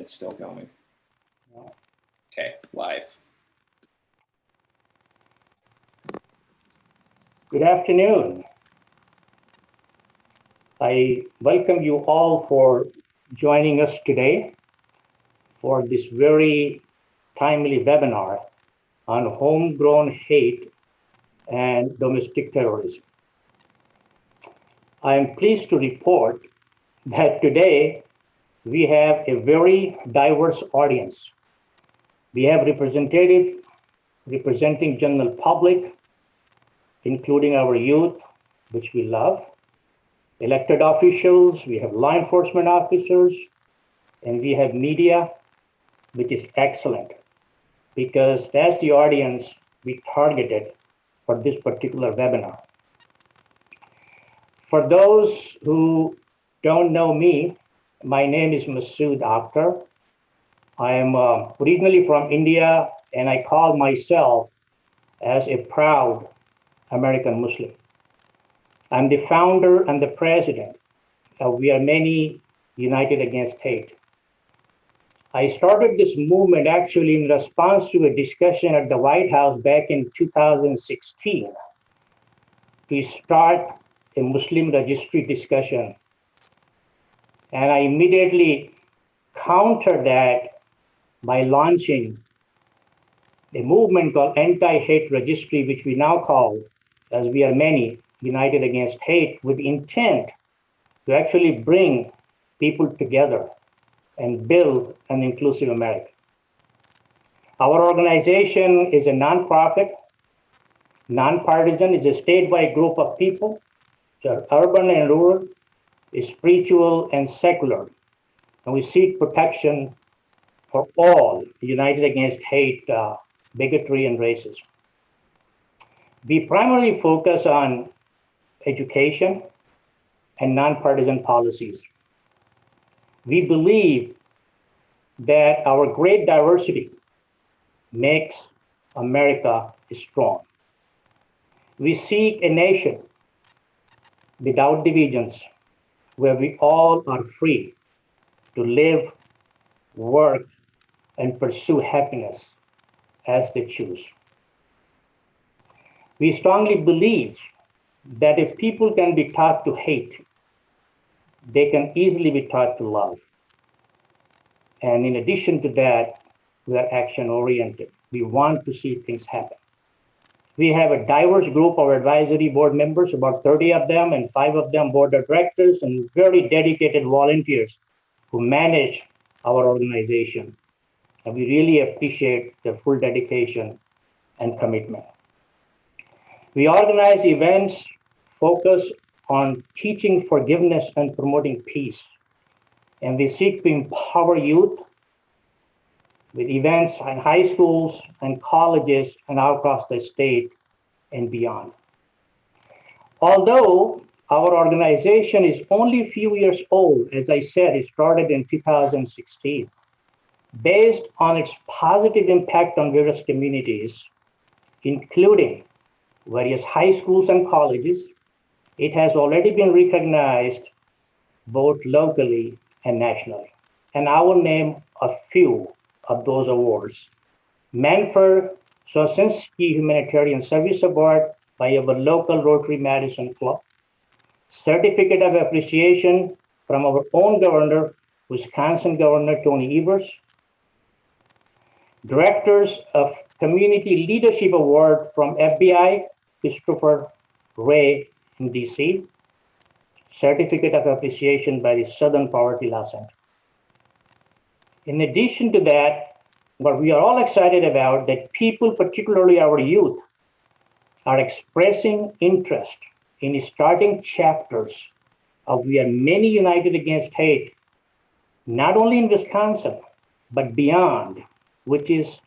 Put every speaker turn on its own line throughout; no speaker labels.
It's still going. Okay, live.
Good afternoon. I welcome you all for joining us today for this very timely webinar on homegrown hate and domestic terrorism. I am pleased to report that today we have a very diverse audience. We have representatives representing general public, including our youth, which we love, elected officials, we have law enforcement officers, and we have media, which is excellent because that's the audience we targeted for this particular webinar. For those who don't know me, my name is Masood Akhtar. I am originally from India, and I call myself as a proud American Muslim. I'm the founder and the president of We Are Many United Against Hate. I started this movement actually in response to a discussion at the White House back in 2016 to start a Muslim registry discussion. And I immediately countered that by launching a movement called Anti-Hate Registry, which we now call as We Are Many United Against Hate, with the intent to actually bring people together and build an inclusive America. Our organization is a nonprofit, nonpartisan. It's a statewide group of people that are urban and rural, is spiritual and secular. And we seek protection for all united against hate, bigotry, and racism. We primarily focus on education and nonpartisan policies. We believe that our great diversity makes America strong. We seek a nation without divisions, where we all are free to live, work, and pursue happiness as they choose. We strongly believe that if people can be taught to hate, they can easily be taught to love. And in addition to that, we are action-oriented. We want to see things happen. We have a diverse group of advisory board members, about 30 of them, and 5 of them board of directors, and very dedicated volunteers who manage our organization. And we really appreciate their full dedication and commitment. We organize events focused on teaching forgiveness and promoting peace. And we seek to empower youth with events in high schools and colleges and across the state and beyond. Although our organization is only a few years old, as I said, it started in 2016. Based on its positive impact on various communities, including various high schools and colleges, it has already been recognized both locally and nationally. And I will name a few of those awards. Manford Sosinski Humanitarian Service Award by our local Rotary Madison Club. Certificate of Appreciation from our own governor, Wisconsin Governor Tony Evers. Directors of Community Leadership Award from FBI, Christopher Ray in DC. Certificate of Appreciation by the Southern Poverty Law Center. In addition to that, what we are all excited about, that people, particularly our youth, are expressing interest in starting chapters of We Are Many United Against Hate, not only in Wisconsin, but beyond, which is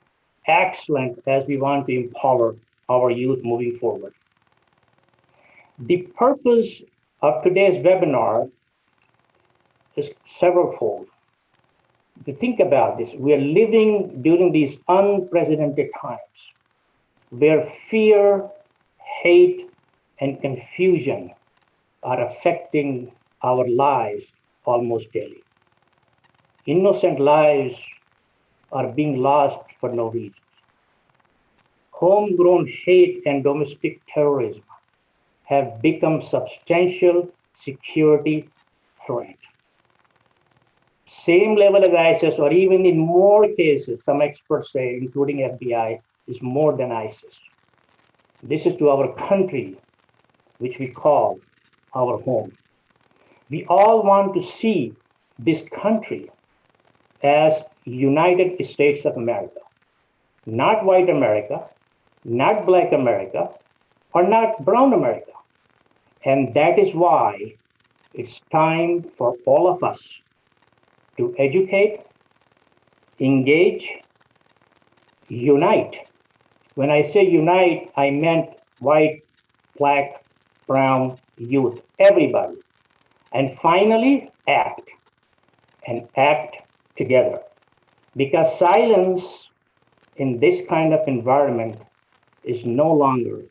excellent as we want to empower our youth moving forward. The purpose of today's webinar is severalfold. To think about this, we are living during these unprecedented times where fear, hate, and confusion are affecting our lives almost daily. Innocent lives are being lost for no reason. Homegrown hate and domestic terrorism have become substantial security threat. Same level of ISIS, or even in more cases, some experts say, including FBI, is more than ISIS. This is to our country, which we call our home. We all want to see this country as United States of America, not white America, not black America, or not brown America. And that is why it's time for all of us to educate, engage, unite. When I say unite, I meant white, black, brown, youth, everybody. And finally, act, and act together. Because silence in this kind of environment is no longer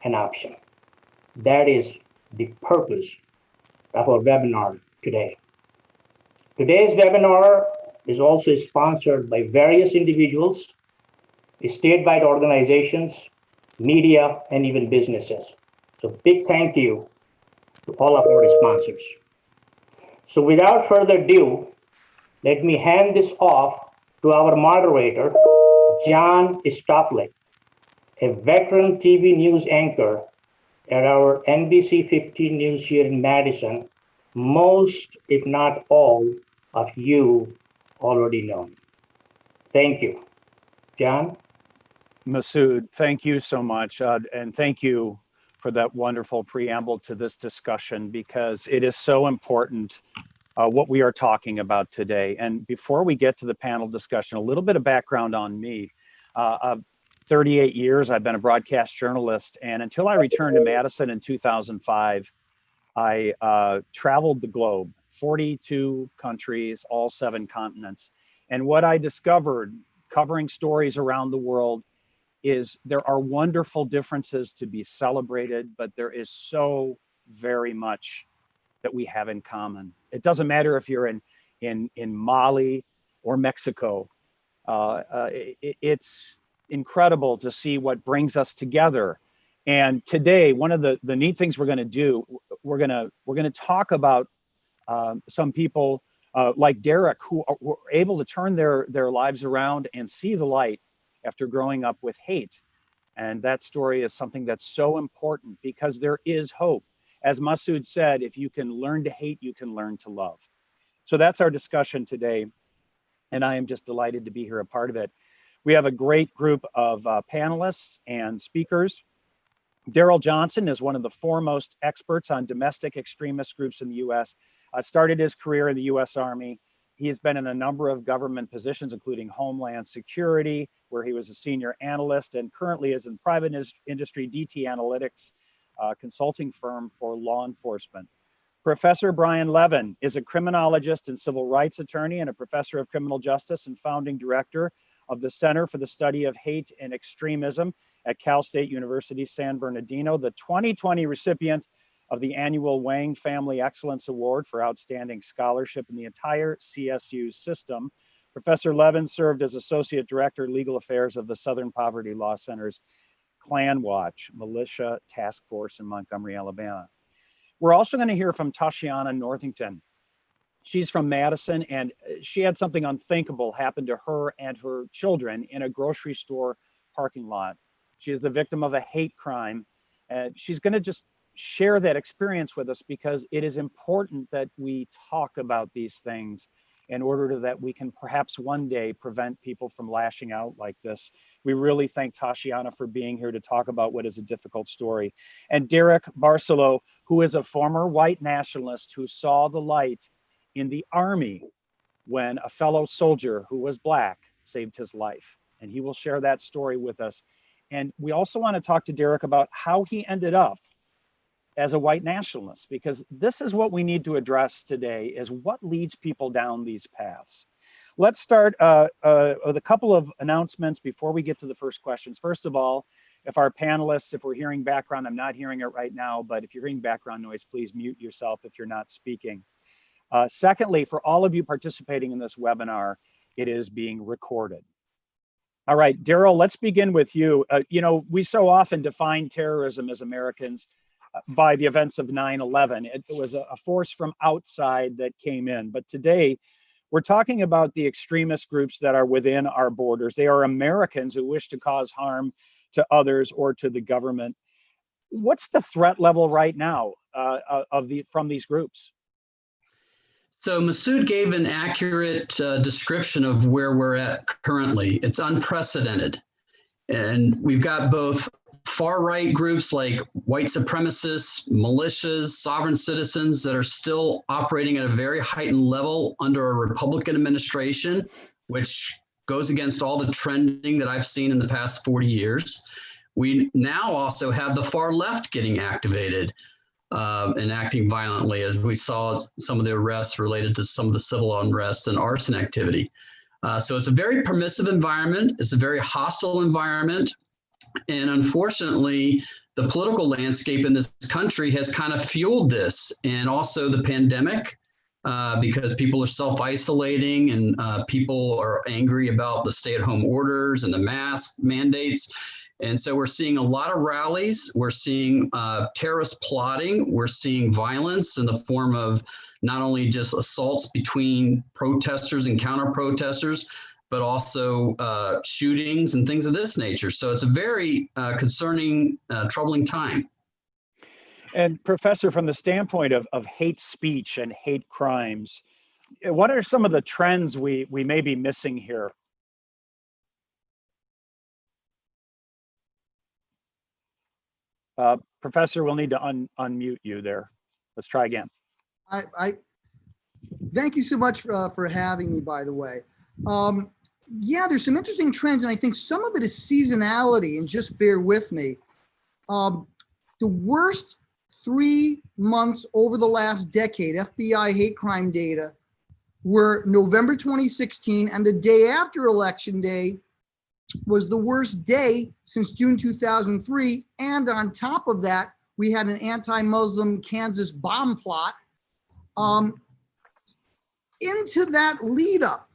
an option. That is the purpose of our webinar today. Today's webinar is also sponsored by various individuals, state-wide organizations, media, and even businesses. So big thank you to all of our sponsors. So without further ado, let me hand this off to our moderator, John Stofflet, a veteran TV news anchor at our NBC 15 News here in Madison. Most, if not all, of you already know. Thank you. John?
Masood, thank you so much. And thank you for that wonderful preamble to this discussion, because it is so important what we are talking about today. And before we get to the panel discussion, a little bit of background on me. 38 years, I've been a broadcast journalist, and until I returned to Madison in 2005, I traveled the globe, 42 countries, all 7 continents. And what I discovered covering stories around the world is there are wonderful differences to be celebrated, but there is so very much that we have in common. It doesn't matter if you're in Mali or Mexico. It's incredible to see what brings us together. And today, one of the neat things we're going to do, we're going to talk about some people like Derek, who were able to turn their lives around and see the light after growing up with hate. And that story is something that's so important, because there is hope. As Masood said, if you can learn to hate, you can learn to love. So that's our discussion today, and I am just delighted to be here, a part of it. We have a great group of panelists and speakers. Daryl Johnson is one of the foremost experts on domestic extremist groups in the U.S. Started his career in the U.S. Army. He has been in a number of government positions, including Homeland Security, where he was a senior analyst, and currently is in private industry DT Analytics consulting firm for law enforcement. Professor Brian Levin is a criminologist and civil rights attorney and a professor of criminal justice and founding director of the Center for the Study of Hate and Extremism at Cal State University, San Bernardino, the 2020 recipient of the annual Wang Family Excellence Award for outstanding scholarship in the entire CSU system. Professor Levin served as Associate Director, Legal Affairs of the Southern Poverty Law Center's Klan Watch Militia Task Force in Montgomery, Alabama. We're also going to hear from Tashiana Northington. She's from Madison, and she had something unthinkable happen to her and her children in a grocery store parking lot. She is the victim of a hate crime, and she's going to just share that experience with us, because it is important that we talk about these things in order that we can perhaps one day prevent people from lashing out like this. We really thank Tashiana for being here to talk about what is a difficult story. And Derek Barcelo, who is a former white nationalist who saw the light in the Army when a fellow soldier who was Black saved his life. And he will share that story with us. And we also want to talk to Derek about how he ended up as a white nationalist, because this is what we need to address today, is what leads people down these paths. Let's start with a couple of announcements before we get to the first questions. First of all, if our panelists, if we're hearing background, I'm not hearing it right now, but if you're hearing background noise, please mute yourself if you're not speaking. Secondly, for all of you participating in this webinar, it is being recorded. All right, Daryl, let's begin with you. We so often define terrorism as Americans by the events of 9/11. It was a force from outside that came in. But today, we're talking about the extremist groups that are within our borders. They are Americans who wish to cause harm to others or to the government. What's the threat level right now from these groups?
So Masood gave an accurate description of where we're at currently. It's unprecedented. And we've got both far-right groups like white supremacists, militias, sovereign citizens that are still operating at a very heightened level under a Republican administration, which goes against all the trending that I've seen in the past 40 years. We now also have the far left getting activated and acting violently, as we saw some of the arrests related to some of the civil unrest and arson activity. So it's a very permissive environment. It's a very hostile environment. And unfortunately, the political landscape in this country has kind of fueled this, and also the pandemic, because people are self-isolating and people are angry about the stay-at-home orders and the mask mandates. And so we're seeing a lot of rallies. We're seeing terrorist plotting. We're seeing violence in the form of not only just assaults between protesters and counter-protesters, but also shootings and things of this nature. So it's a very concerning, troubling time.
And Professor, from the standpoint of hate speech and hate crimes, what are some of the trends we may be missing here? Professor, we'll need to unmute you there. Let's try again.
I thank you so much for having me, by the way. Yeah, there's some interesting trends, and I think some of it is seasonality, and just bear with me. The worst 3 months over the last decade, FBI hate crime data, were November 2016, and the day after Election Day was the worst day since June 2003. And on top of that, we had an anti-Muslim Kansas bomb plot. Into that lead up,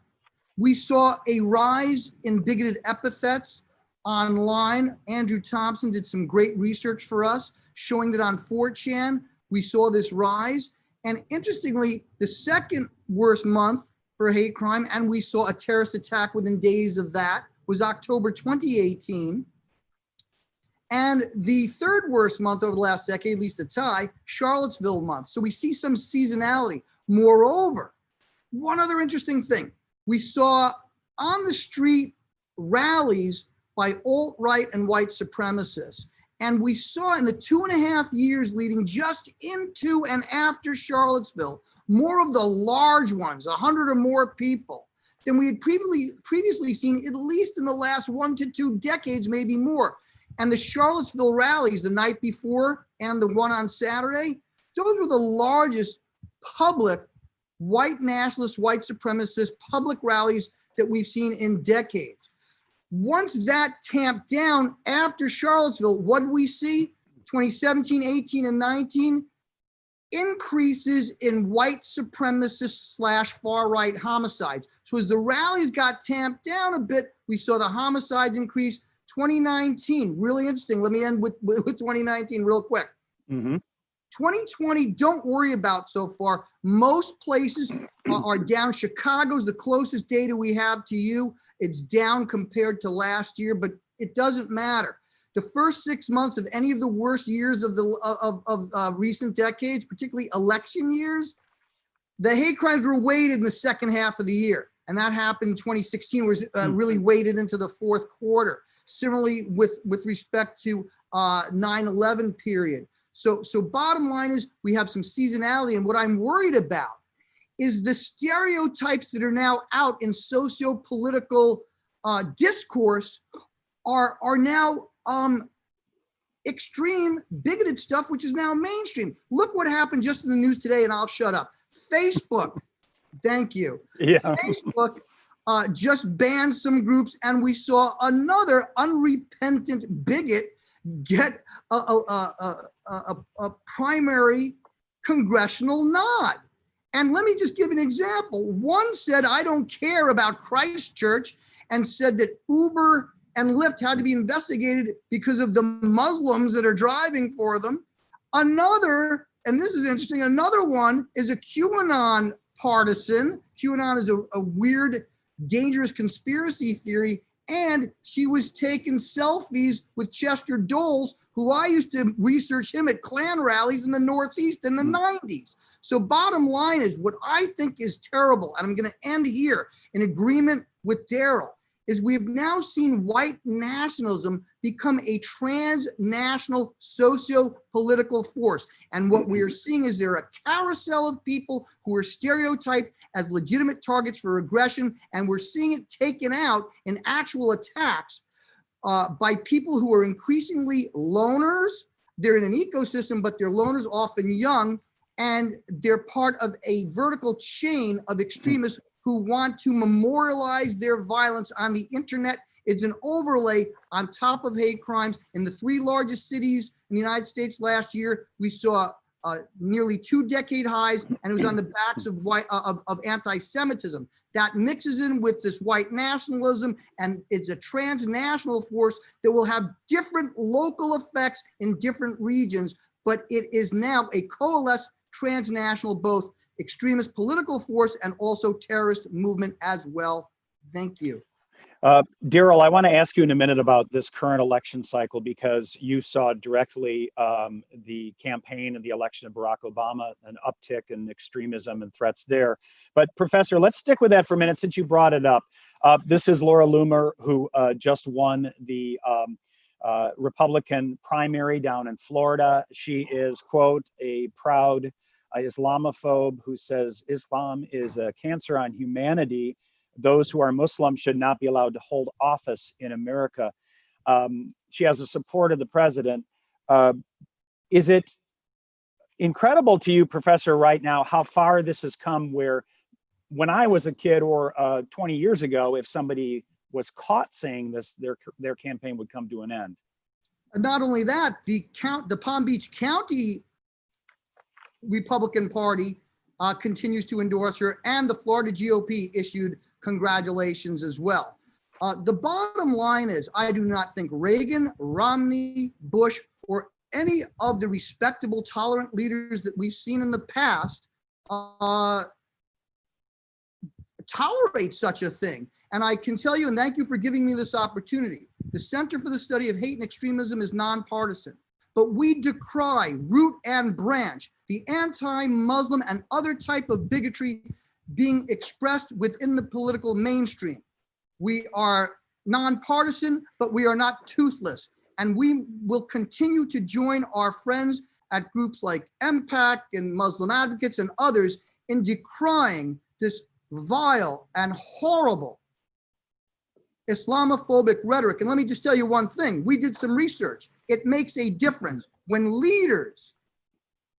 we saw a rise in bigoted epithets online. Andrew Thompson did some great research for us, showing that on 4chan, we saw this rise. And interestingly, the second worst month for hate crime, and we saw a terrorist attack within days of that, was October 2018. And the third worst month over the last decade, at least a tie, Charlottesville month. So we see some seasonality. Moreover, one other interesting thing, we saw on the street rallies by alt-right and white supremacists. And we saw in the 2.5 years leading just into and after Charlottesville, more of the large ones, 100 or more people, than we had previously seen, at least in the last 1 to 2 decades, maybe more. And the Charlottesville rallies the night before and the one on Saturday, those were the largest public white nationalist, white supremacist public rallies that we've seen in decades. Once that tamped down after Charlottesville, what did we see? 2017, 18, and 19, increases in white supremacist / far-right homicides. So as the rallies got tamped down a bit, we saw the homicides increase. 2019, really interesting. Let me end with 2019 real quick. 2020, don't worry about so far. Most places are down. Chicago's the closest data we have to you. It's down compared to last year, but it doesn't matter. The first 6 months of any of the worst years of the recent decades, particularly election years, the hate crimes were weighted in the second half of the year. And that happened in 2016, was really weighted into the fourth quarter. Similarly, with respect to 9/11 period. So bottom line is we have some seasonality, and what I'm worried about is the stereotypes that are now out in socio-political discourse are now extreme bigoted stuff, which is now mainstream. Look what happened just in the news today, and I'll shut up. Facebook, thank you. Yeah. Facebook just banned some groups, and we saw another unrepentant bigot get a primary congressional nod. And let me just give an example. One said, I don't care about Christchurch, and said that Uber and Lyft had to be investigated because of the Muslims that are driving for them. Another, and this is interesting, another one is a QAnon partisan. QAnon is a weird, dangerous conspiracy theory. And she was taking selfies with Chester Doles, who I used to research him at Klan rallies in the Northeast in the 90s. So bottom line is, what I think is terrible, and I'm going to end here in agreement with Daryl, is we have now seen white nationalism become a transnational socio-political force. And what we are seeing is there a carousel of people who are stereotyped as legitimate targets for aggression, and we're seeing it taken out in actual attacks by people who are increasingly loners. They're in an ecosystem, but they're loners, often young, and they're part of a vertical chain of extremists who want to memorialize their violence on the internet. It's an overlay on top of hate crimes. In the 3 largest cities in the United States last year, we saw nearly 2-decade highs, and it was on the backs of anti-Semitism. That mixes in with this white nationalism, and it's a transnational force that will have different local effects in different regions, but it is now a coalesced transnational, both extremist political force and also terrorist movement as well. Thank you.
Daryl, I want to ask you in a minute about this current election cycle, because you saw directly the campaign and the election of Barack Obama, an uptick in extremism and threats there. But Professor, let's stick with that for a minute since you brought it up. This is Laura Loomer, who just won the Republican primary down in Florida. She is, quote, a proud Islamophobe who says Islam is a cancer on humanity. Those who are Muslim should not be allowed to hold office in America. She has the support of the president. Is it incredible to you, Professor, right now, how far this has come, where when I was a kid, or 20 years ago, if somebody was caught saying this, their campaign would come to an end?
And not only that, the Palm Beach County Republican Party continues to endorse her, and the Florida GOP issued congratulations as well. The bottom line is, I do not think Reagan, Romney, Bush, or any of the respectable, tolerant leaders that we've seen in the past tolerate such a thing. And I can tell you, and thank you for giving me this opportunity, the Center for the Study of Hate and Extremism is nonpartisan, but we decry root and branch the anti-Muslim and other type of bigotry being expressed within the political mainstream. We are nonpartisan, but we are not toothless. And we will continue to join our friends at groups like MPAC and Muslim Advocates and others in decrying this vile and horrible Islamophobic rhetoric. And let me just tell you one thing. We did some research. It makes a difference. When leaders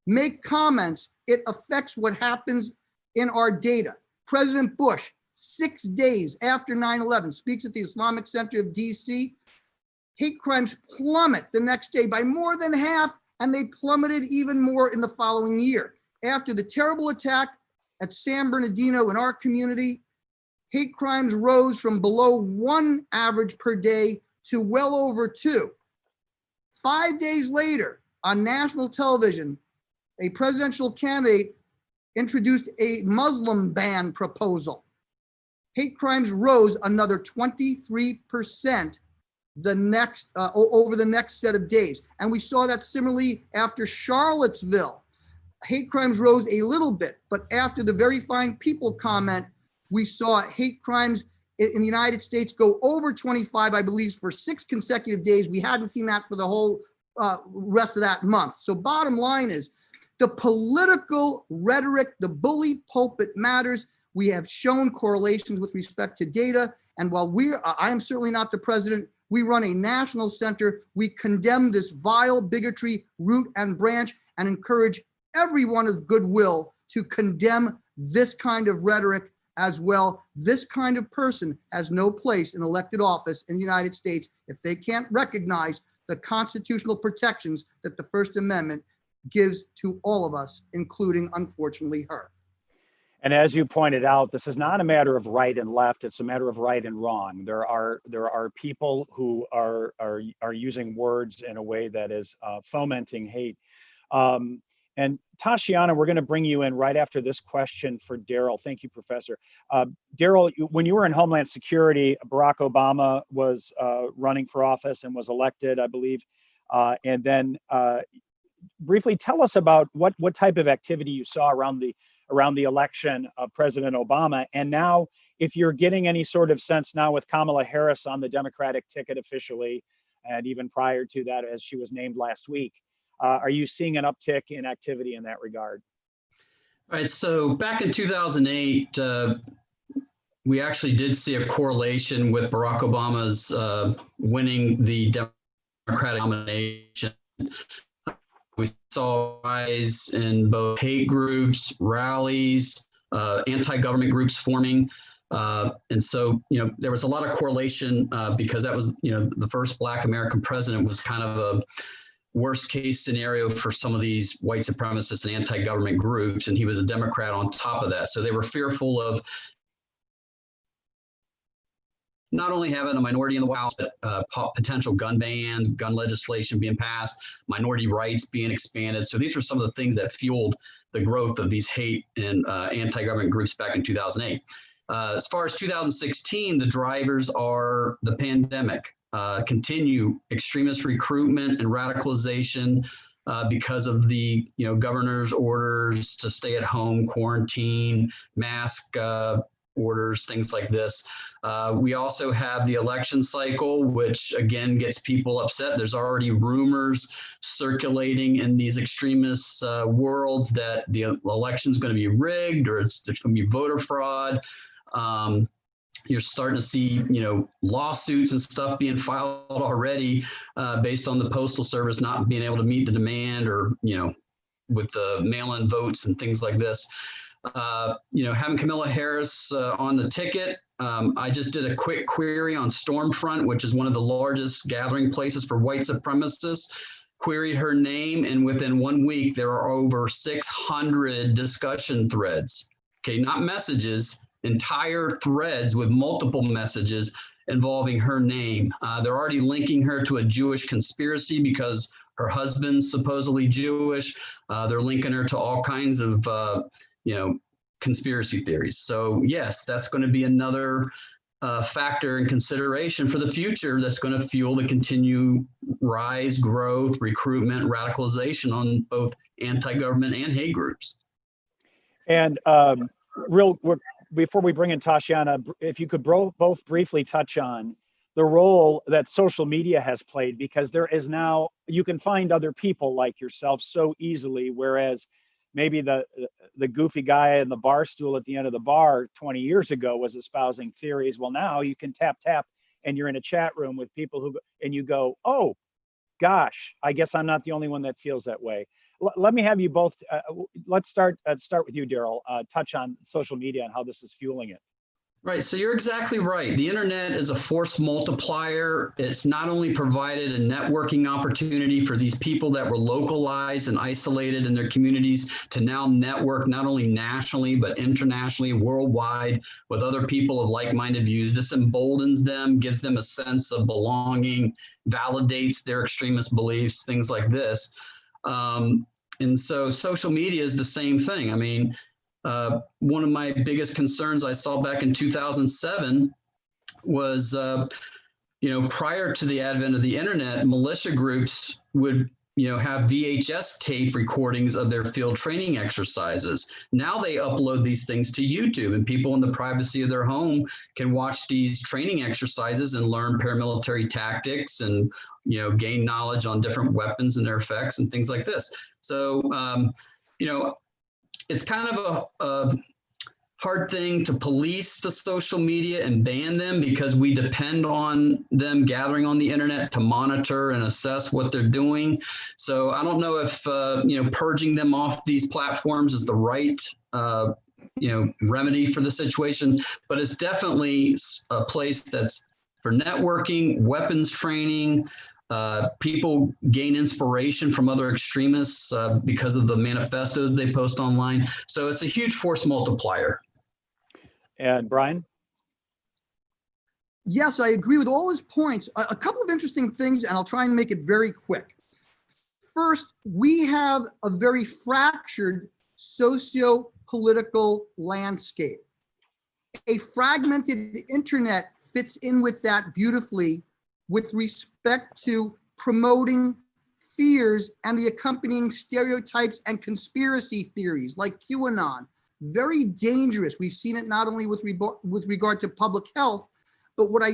make comments, it affects what happens in our data. President Bush, 6 days after 9/11, speaks at the Islamic Center of DC. Hate crimes plummet the next day by more than half, and they plummeted even more in the following year. After the terrible attack at San Bernardino in our community, hate crimes rose from below 1 average per day to well over 2. 5 days later, on national television, a presidential candidate introduced a Muslim ban proposal. Hate crimes rose another 23% over the next set of days. And we saw that similarly after Charlottesville. Hate crimes rose a little bit, but after the Very Fine People comment, we saw hate crimes in the United States go over 25, I believe, for 6 consecutive days. We hadn't seen that for the whole rest of that month. So bottom line is, the political rhetoric, the bully pulpit matters. We have shown correlations with respect to data. And while I am certainly not the president, we run a national center. We condemn this vile bigotry, root and branch, and encourage everyone of goodwill to condemn this kind of rhetoric as well. This kind of person has no place in elected office in the United States if they can't recognize the constitutional protections that the First Amendment gives to all of us, including, unfortunately, her.
And as you pointed out, this is not a matter of right and left. It's a matter of right and wrong. There are people who are using words in a way that is fomenting hate. And Tashiana, we're going to bring you in right after this question for Daryl. Thank you, Professor. Daryl, when you were in Homeland Security, Barack Obama was running for office and was elected, I believe. And then briefly tell us about what type of activity you saw around the election of President Obama. And now, if you're getting any sort of sense now with Kamala Harris on the Democratic ticket officially, and even prior to that, as she was named last week, are you seeing an uptick in activity in that regard?
All right, so back in 2008, we actually did see a correlation with Barack Obama's winning the Democratic nomination. We saw a rise in both hate groups, rallies, anti-government groups forming. And so, there was a lot of correlation because that was, the first Black American president was kind of a worst case scenario for some of these white supremacists and anti-government groups. And he was a Democrat on top of that. So they were fearful of not only having a minority in the White House, but potential gun bans, gun legislation being passed, minority rights being expanded. So these were some of the things that fueled the growth of these hate and anti-government groups back in 2008. As far as 2016, the drivers are the pandemic, continue extremist recruitment and radicalization because of the governor's orders to stay at home, quarantine, mask orders, things like this. We also have the election cycle, which again gets people upset. There's already rumors circulating in these extremist worlds that the election's going to be rigged or there's going to be voter fraud. You're starting to see, lawsuits and stuff being filed already based on the Postal Service not being able to meet the demand or, with the mail-in votes and things like this. Having Kamala Harris on the ticket, I just did a quick query on Stormfront, which is one of the largest gathering places for white supremacists, queried her name, and within 1 week, there are over 600 discussion threads. Okay, not messages, entire threads with multiple messages involving her name. They're already linking her to a Jewish conspiracy because her husband's supposedly Jewish. They're linking her to all kinds of, conspiracy theories. So yes, that's going to be another factor and consideration for the future that's going to fuel the continued rise, growth, recruitment, radicalization on both anti-government and hate groups.
And before we bring in Tashiana, if you could both briefly touch on the role that social media has played, because there is now, you can find other people like yourself so easily, whereas maybe the goofy guy in the bar stool at the end of the bar 20 years ago was espousing theories. Well, now you can tap, and you're in a chat room with people and you go, oh, gosh, I guess I'm not the only one that feels that way. Let me have you both, let's start with you, Daryl, touch on social media and how this is fueling it.
Right, so you're exactly right. The internet is a force multiplier. It's not only provided a networking opportunity for these people that were localized and isolated in their communities to now network not only nationally, but internationally, worldwide with other people of like-minded views. This emboldens them, gives them a sense of belonging, validates their extremist beliefs, things like this. And so social media is the same thing. I mean, one of my biggest concerns I saw back in 2007 was, prior to the advent of the internet, militia groups would, have VHS tape recordings of their field training exercises. Now they upload these things to YouTube, and people in the privacy of their home can watch these training exercises and learn paramilitary tactics and, gain knowledge on different weapons and their effects and things like this. So, it's kind of a hard thing to police the social media and ban them because we depend on them gathering on the internet to monitor and assess what they're doing. So I don't know if, purging them off these platforms is the right, remedy for the situation, but it's definitely a place that's for networking, weapons training, People gain inspiration from other extremists because of the manifestos they post online. So it's a huge force multiplier.
And Brian?
Yes, I agree with all his points. A couple of interesting things, and I'll try and make it very quick. First, we have a very fractured socio-political landscape. A fragmented internet fits in with that beautifully with respect to promoting fears and the accompanying stereotypes and conspiracy theories like QAnon. Very dangerous. We've seen it not only with regard to public health, but what I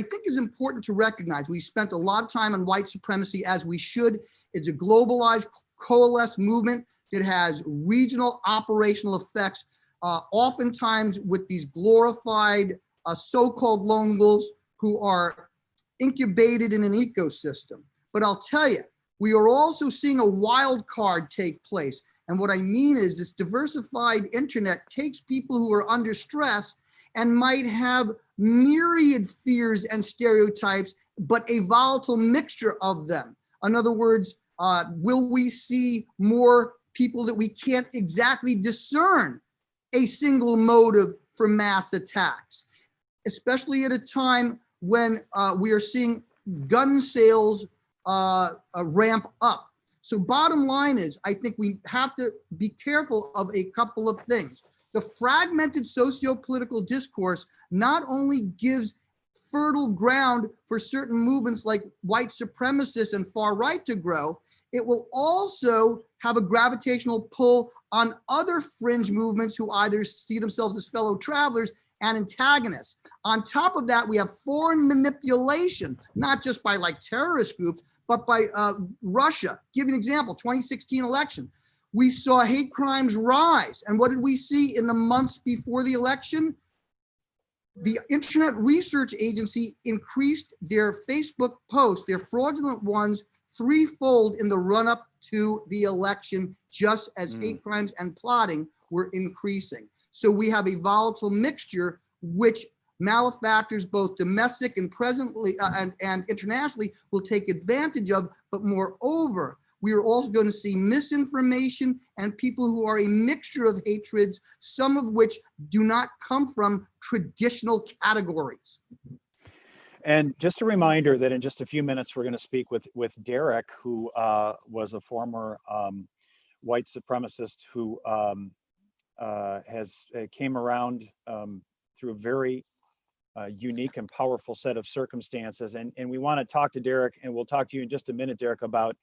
think is important to recognize, we spent a lot of time on white supremacy, as we should. It's a globalized, coalesced movement that has regional operational effects, oftentimes with these glorified so-called lone wolves who are incubated in an ecosystem. But I'll tell you, we are also seeing a wild card take place. And what I mean is this diversified internet takes people who are under stress and might have myriad fears and stereotypes, but a volatile mixture of them. In other words, will we see more people that we can't exactly discern a single motive for mass attacks, especially at a time when we are seeing gun sales ramp up? So bottom line is, I think we have to be careful of a couple of things. The fragmented socio-political discourse not only gives fertile ground for certain movements like white supremacists and far right to grow, it will also have a gravitational pull on other fringe movements who either see themselves as fellow travelers and antagonists. On top of that, we have foreign manipulation, not just by like terrorist groups, but by Russia. Give you an example, 2016 election. We saw hate crimes rise. And what did we see in the months before the election? The Internet Research Agency increased their Facebook posts, their fraudulent ones, threefold in the run-up to the election, just as hate crimes and plotting were increasing. So we have a volatile mixture, which malefactors, both domestic and presently and internationally, will take advantage of. But moreover, we are also going to see misinformation and people who are a mixture of hatreds, some of which do not come from traditional categories.
And just a reminder that in just a few minutes, we're going to speak with Derek, who was a former white supremacist who came around through a very unique and powerful set of circumstances. And we want to talk to Derek, and we'll talk to you in just a minute, Derek, about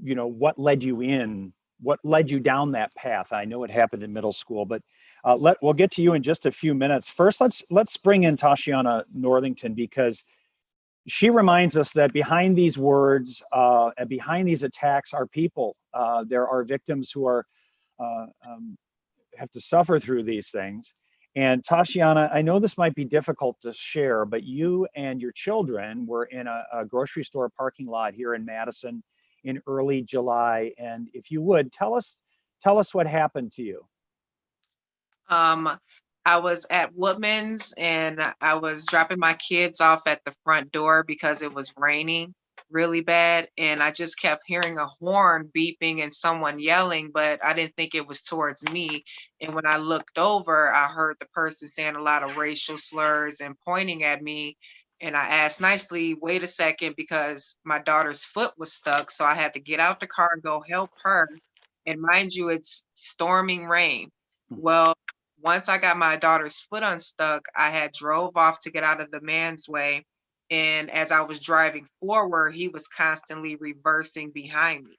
what led you down that path. I know it happened in middle school, but we'll get to you in just a few minutes. First, let's bring in Tashiana Northington, because she reminds us that behind these words and behind these attacks are people. There are victims who are have to suffer through these things. And Tashiana, I know this might be difficult to share, but you and your children were in a grocery store parking lot here in Madison in early July. And if you would, tell us what happened to you.
I was at Woodman's and I was dropping my kids off at the front door because it was raining really bad. And I just kept hearing a horn beeping and someone yelling, but I didn't think it was towards me. And when I looked over, I heard the person saying a lot of racial slurs and pointing at me. And I asked nicely, wait a second, because my daughter's foot was stuck. So I had to get out the car and go help her. And mind you, it's storming rain. Well, once I got my daughter's foot unstuck, I had drove off to get out of the man's way. And as I was driving forward, he was constantly reversing behind me.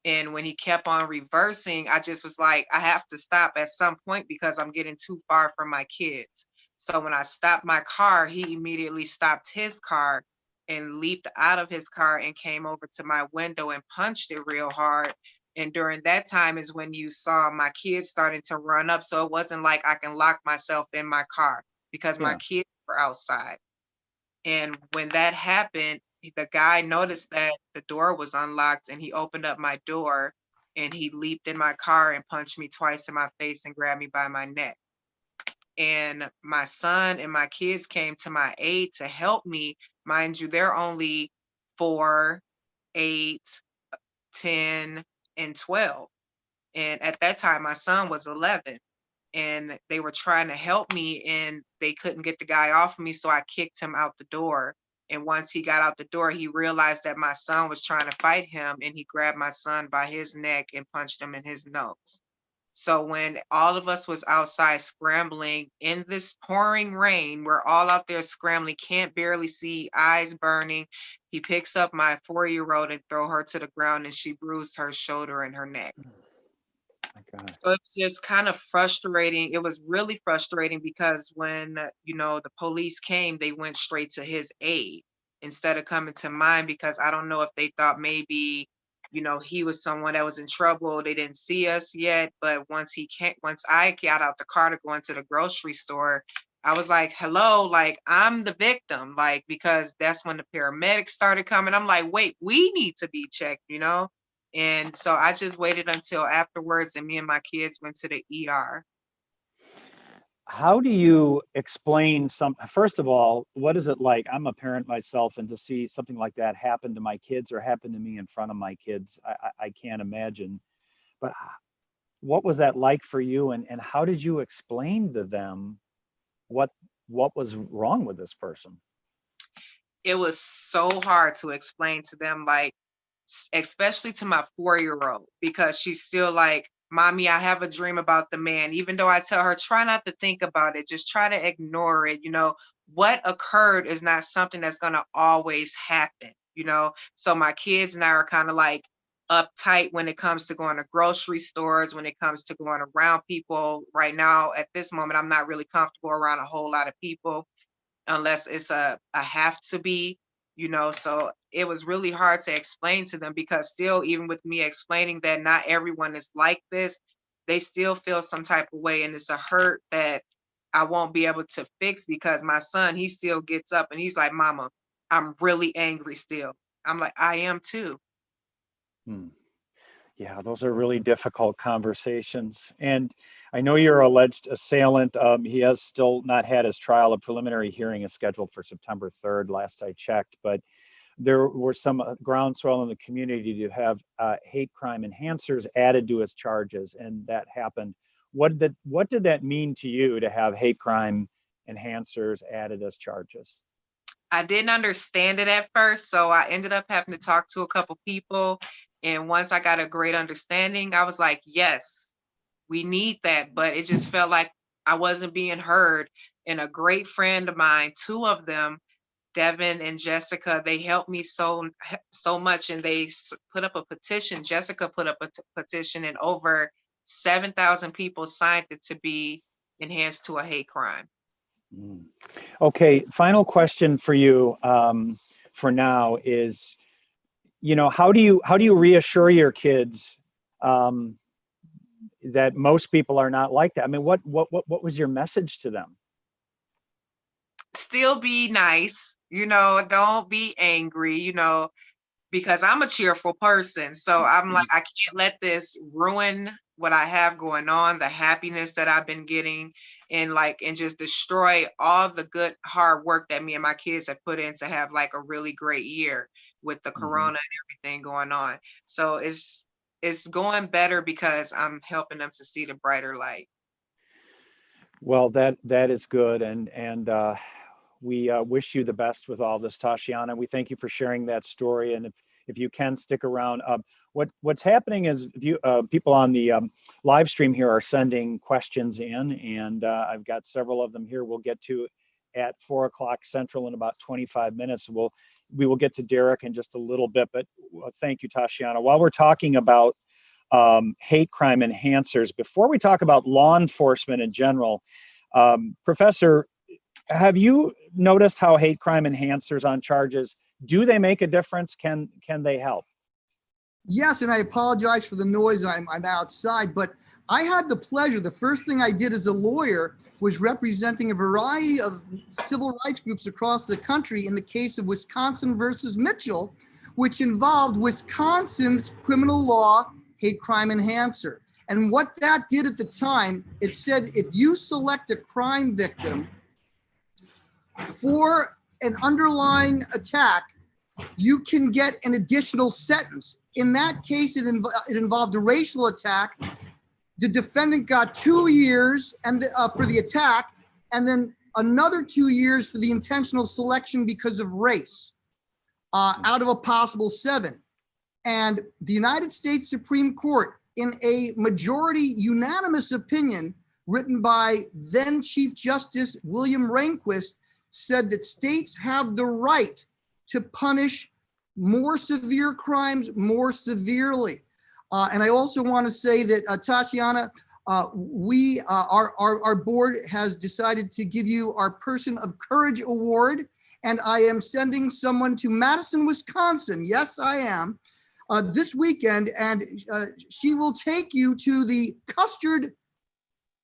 And when he kept on reversing, I just was like, I have to stop at some point because I'm getting too far from my kids. So when I stopped my car, he immediately stopped his car and leaped out of his car and came over to my window and punched it real hard. And during that time is when you saw my kids starting to run up. So it wasn't like I can lock myself in my car because my kids were outside. And when that happened, the guy noticed that the door was unlocked and he opened up my door and he leaped in my car and punched me twice in my face and grabbed me by my neck. And my son and my kids came to my aid to help me, Mind you, they're only 4, 8, 10, and 12. And at that time, my son was 11. And they were trying to help me, and they couldn't get the guy off of me, so I kicked him out the door. And once he got out the door, he realized that my son was trying to fight him, and he grabbed my son by his neck and punched him in his nose. So when all of us was outside scrambling in this pouring rain, we're all out there scrambling, can't barely see, eyes burning. He picks up my 4-year-old and throw her to the ground, and she bruised her shoulder and her neck.
My God.
So it's just kind of frustrating. It was really frustrating because when, the police came, they went straight to his aid instead of coming to mine, because I don't know if they thought maybe, he was someone that was in trouble. They didn't see us yet. But once I got out the car to go into the grocery store, I was like, hello, like, I'm the victim, like, because that's when the paramedics started coming. I'm like, wait, we need to be checked, And so I just waited until afterwards, and me and my kids went to the ER.
How do you explain first of all, what is it like? I'm a parent myself, and to see something like that happen to my kids or happen to me in front of my kids, I can't imagine. But what was that like for you? And how did you explain to them what was wrong with this person?
It was so hard to explain to them, like, especially to my 4-year-old, because she's still like, Mommy, I have a dream about the man. Even though I tell her, try not to think about it, just try to ignore it. What occurred is not something that's going to always happen, So my kids and I are kind of like uptight when it comes to going to grocery stores, when it comes to going around people. Right now, at this moment, I'm not really comfortable around a whole lot of people unless it's a have to be. So it was really hard to explain to them, because still, even with me explaining that not everyone is like this, they still feel some type of way. And it's a hurt that I won't be able to fix, because my son, he still gets up and he's like, Mama, I'm really angry still. I'm like, I am too.
Yeah, those are really difficult conversations. And I know your alleged assailant, he has still not had his trial. A preliminary hearing is scheduled for September 3rd, last I checked. But there were some groundswell in the community to have hate crime enhancers added to his charges, and that happened. What did that mean to you to have hate crime enhancers added as charges?
I didn't understand it at first, so I ended up having to talk to a couple people. And once I got a great understanding, I was like, yes, we need that. But it just felt like I wasn't being heard. And a great friend of mine, 2 of them, Devin and Jessica, they helped me so much, and they put up a petition. Jessica put up a petition, and over 7,000 people signed it to be enhanced to a hate crime.
Okay, final question for you for now is, how do you reassure your kids that most people are not like that? I mean, what was your message to them?
Still be nice, don't be angry, because I'm a cheerful person. So I'm like, I can't let this ruin what I have going on, the happiness that I've been getting, and just destroy all the good hard work that me and my kids have put in to have like a really great year with the corona and everything going on. So it's going better because I'm helping them to see the brighter light.
Well, that is good, and we wish you the best with all this, Tashiana. We thank you for sharing that story, and if you can stick around. What's happening is people on the live stream here are sending questions in, and I've got several of them here. We'll get to at 4 o'clock Central in about 25 minutes. We will get to Derek in just a little bit, but thank you, Tashiana. While we're talking about hate crime enhancers, before we talk about law enforcement in general, Professor, have you noticed how hate crime enhancers on charges, do they make a difference? Can they help?
Yes, and I apologize for the noise. I'm outside, but I had the pleasure. The first thing I did as a lawyer was representing a variety of civil rights groups across the country in the case of Wisconsin versus Mitchell, which involved Wisconsin's criminal law hate crime enhancer. And what that did at the time, it said if you select a crime victim for an underlying attack, you can get an additional sentence. In that case, it involved a racial attack. The defendant got 2 years for the attack, and then another 2 years for the intentional selection because of race, out of a possible 7. And the United States Supreme Court, in a majority unanimous opinion written by then Chief Justice William Rehnquist, said that states have the right to punish more severe crimes more severely. And I also want to say that, Tatiana, our board has decided to give you our Person of Courage Award, and I am sending someone to Madison, Wisconsin. Yes, I am. This weekend, and she will take you to the custard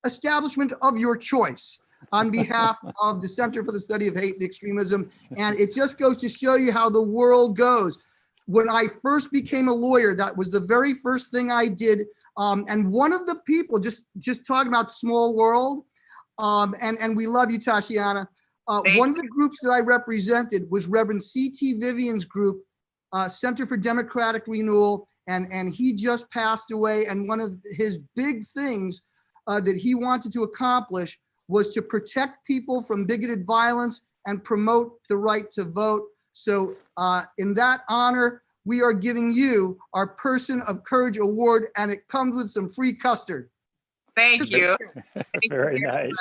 establishment of your choice on behalf of the Center for the Study of Hate and Extremism. And it just goes to show you how the world goes. When I first became a lawyer, that was the very first thing I did. And one of the people, just talking about small world, and we love you, Tatiana. One of the groups that I represented was Reverend C.T. Vivian's group, Center for Democratic Renewal, and he just passed away. And one of his big things that he wanted to accomplish was to protect people from bigoted violence and promote the right to vote. So in that honor, we are giving you our Person of Courage Award, and it comes with some free custard.
Thank you.
Very nice.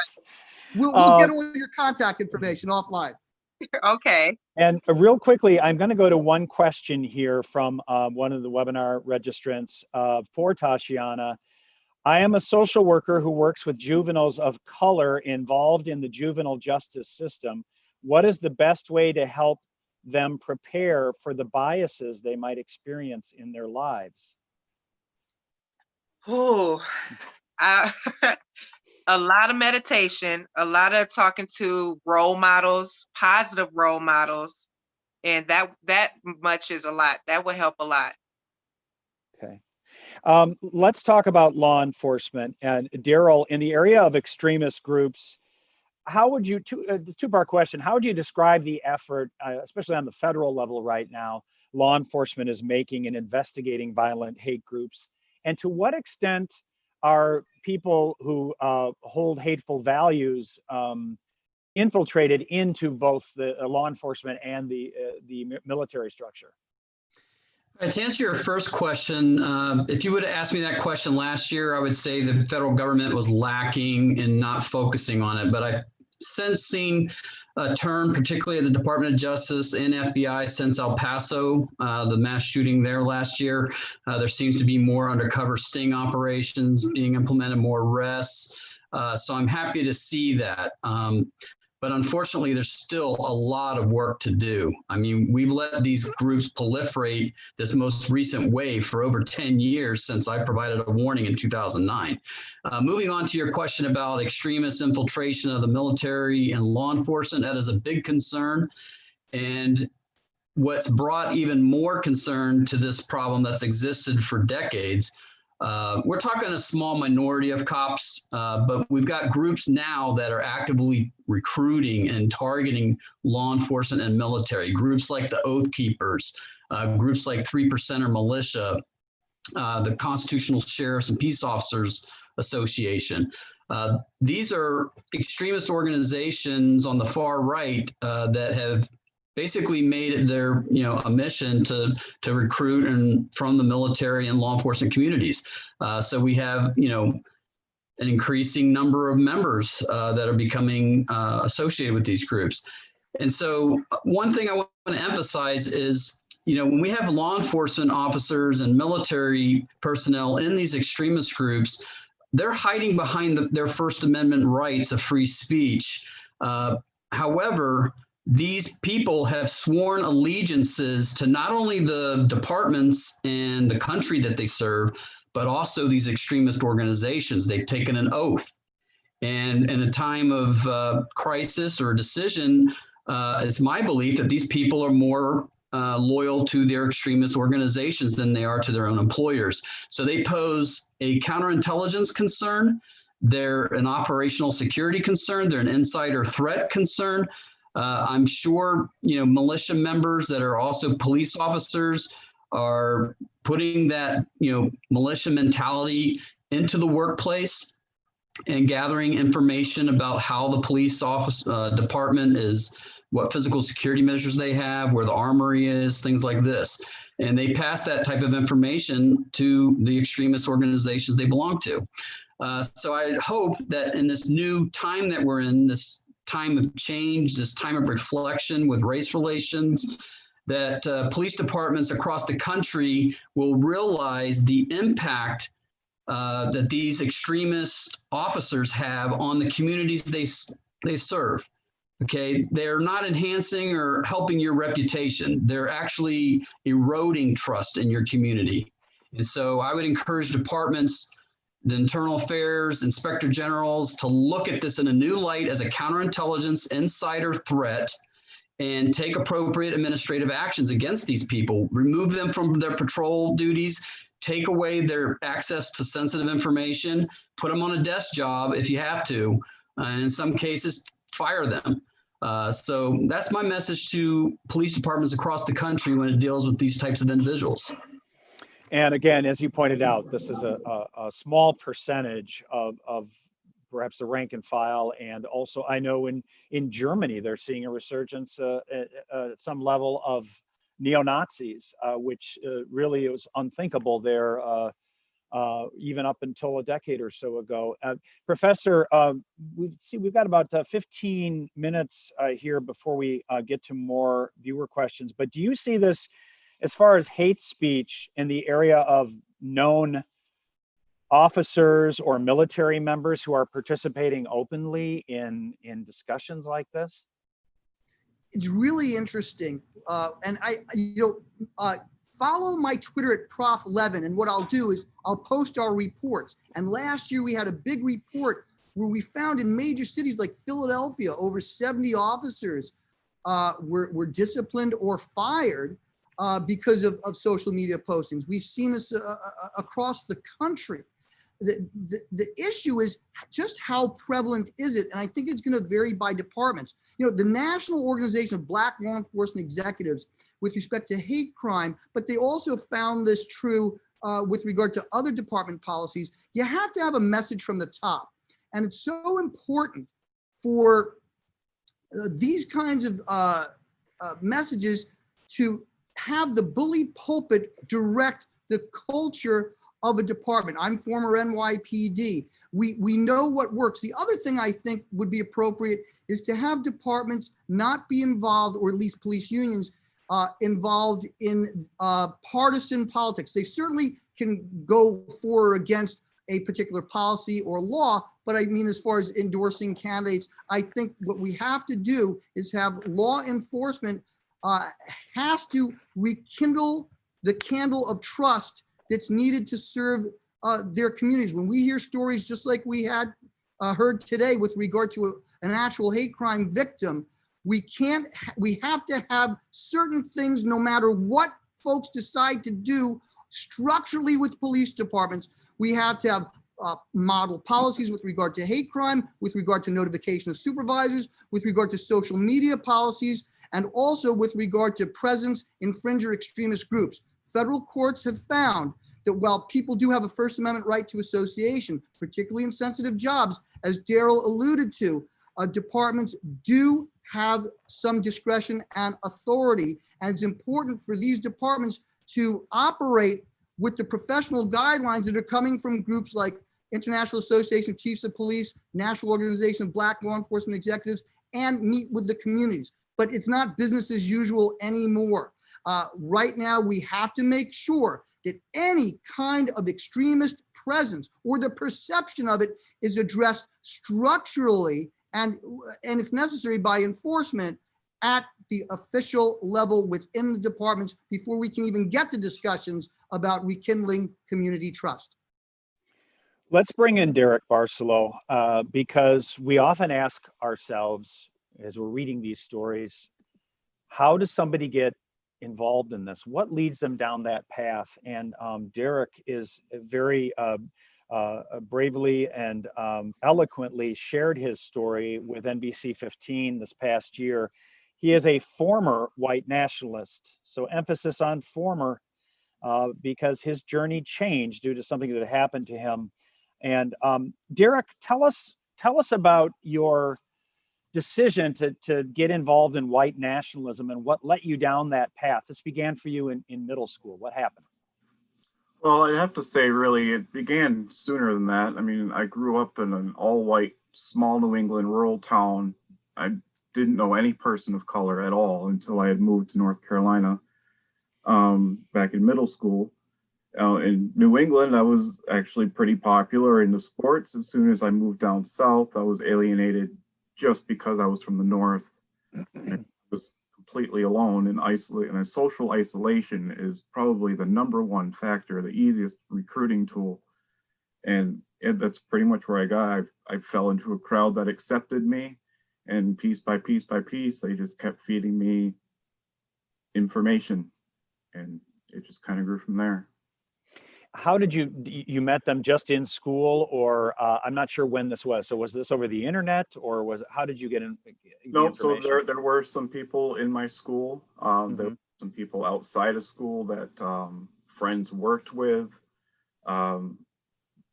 We'll get all your contact information offline.
Okay.
And real quickly, I'm going to go to one question here from one of the webinar registrants for Tatiana. I am a social worker who works with juveniles of color involved in the juvenile justice system. What is the best way to help them prepare for the biases they might experience in their lives?
Oh, a lot of meditation, a lot of talking to role models, positive role models, and that much is a lot. That would help a lot.
Okay. Let's talk about law enforcement. And Daryl, in the area of extremist groups, how would you, two-part question, how would you describe the effort, especially on the federal level right now, law enforcement is making in investigating violent hate groups? And to what extent are people who hold hateful values infiltrated into both the law enforcement and the military structure?
To answer your first question, if you would have asked me that question last year, I would say the federal government was lacking in not focusing on it. But I've since seen a turn, particularly at the Department of Justice and FBI since El Paso, the mass shooting there last year. There seems to be more undercover sting operations being implemented, more arrests. So I'm happy to see that. But unfortunately, there's still a lot of work to do. I mean, we've let these groups proliferate this most recent wave for over 10 years since I provided a warning in 2009. Moving on to your question about extremist infiltration of the military and law enforcement, that is a big concern. And what's brought even more concern to this problem that's existed for decades, we're talking a small minority of cops, but we've got groups now that are actively recruiting and targeting law enforcement and military. Groups like the Oath Keepers, groups like 3%er Militia, the Constitutional Sheriffs and Peace Officers Association. These are extremist organizations on the far right that have basically made it their, a mission to recruit and from the military and law enforcement communities. So we have, an increasing number of members that are becoming associated with these groups. And so one thing I want to emphasize is, when we have law enforcement officers and military personnel in these extremist groups, they're hiding behind their First Amendment rights of free speech. However, these people have sworn allegiances to not only the departments and the country that they serve, but also these extremist organizations. They've taken an oath. And in a time of crisis or decision, it's my belief that these people are more loyal to their extremist organizations than they are to their own employers. So they pose a counterintelligence concern. They're an operational security concern. They're an insider threat concern. I'm sure, militia members that are also police officers are putting that, militia mentality into the workplace and gathering information about how the police office department is, what physical security measures they have, where the armory is, things like this. And they pass that type of information to the extremist organizations they belong to. So I hope that in this new time that we're in, this time of change, this time of reflection with race relations, that police departments across the country will realize the impact that these extremist officers have on the communities they serve. Okay, they're not enhancing or helping your reputation. They're actually eroding trust in your community. And so I would encourage departments, the internal affairs, inspector generals, to look at this in a new light as a counterintelligence insider threat and take appropriate administrative actions against these people. Remove them from their patrol duties, take away their access to sensitive information, put them on a desk job if you have to, and in some cases, fire them. So that's my message to police departments across the country when it deals with these types of individuals.
And again, as you pointed out, this is a small percentage of perhaps the rank and file. And also, I know in Germany, they're seeing a resurgence at some level of neo-Nazis, which really was unthinkable there even up until a decade or so ago. Professor, we've got about 15 minutes here before we get to more viewer questions, but do you see this as far as hate speech in the area of known officers or military members who are participating openly in discussions like this?
It's really interesting. And follow my Twitter at Prof Levin. And what I'll do is I'll post our reports. And last year we had a big report where we found in major cities like Philadelphia, over 70 officers were disciplined or fired because of social media postings. We've seen this across the country. The issue is just how prevalent is it? And I think it's going to vary by departments. The National Organization of Black Law Enforcement Executives with respect to hate crime, but they also found this true with regard to other department policies. You have to have a message from the top. And it's so important for these kinds of messages to have the bully pulpit direct the culture of a department. I'm former NYPD. We know what works. The other thing I think would be appropriate is to have departments not be involved, or at least police unions, involved in partisan politics. They certainly can go for or against a particular policy or law, but I mean, as far as endorsing candidates, I think what we have to do is have law enforcement has to rekindle the candle of trust that's needed to serve their communities. When we hear stories just like we had heard today with regard to an actual hate crime victim, we have to have certain things, no matter what folks decide to do structurally with police departments. We have to have model policies with regard to hate crime, with regard to notification of supervisors, with regard to social media policies, and also with regard to presence in fringe or extremist groups. Federal courts have found that while people do have a First Amendment right to association, particularly in sensitive jobs, as Daryl alluded to, departments do have some discretion and authority. And it's important for these departments to operate with the professional guidelines that are coming from groups like International Association of Chiefs of Police, National Organization of Black Law Enforcement Executives, and meet with the communities. But it's not business as usual anymore. Right now, we have to make sure that any kind of extremist presence or the perception of it is addressed structurally and if necessary by enforcement at the official level within the departments before we can even get to discussions about rekindling community trust.
Let's bring in Derek Barcelow because we often ask ourselves as we're reading these stories, how does somebody get involved in this? What leads them down that path? And Derek is very bravely and eloquently shared his story with NBC 15 this past year. He is a former white nationalist, so emphasis on former, because his journey changed due to something that happened to him. And Derek, tell us about your decision to get involved in white nationalism and what let you down that path. This began for you in middle school. What happened?
Well, I have to say, really, it began sooner than that. I mean, I grew up in an all-white, small New England rural town. I didn't know any person of color at all until I had moved to North Carolina back in middle school. In New England, I was actually pretty popular in the sports. As soon as I moved down south, I was alienated just because I was from the north. I was completely alone and isolated. And social isolation is probably the #1 factor, the easiest recruiting tool. And that's pretty much where I got. I fell into a crowd that accepted me, and piece by piece by piece, they just kept feeding me information, and it just kind of grew from there.
How did you met them just in school, or I'm not sure when this was. So was this over the internet, or how did you get in?
No, so there were some people in my school. There were some people outside of school that friends worked with.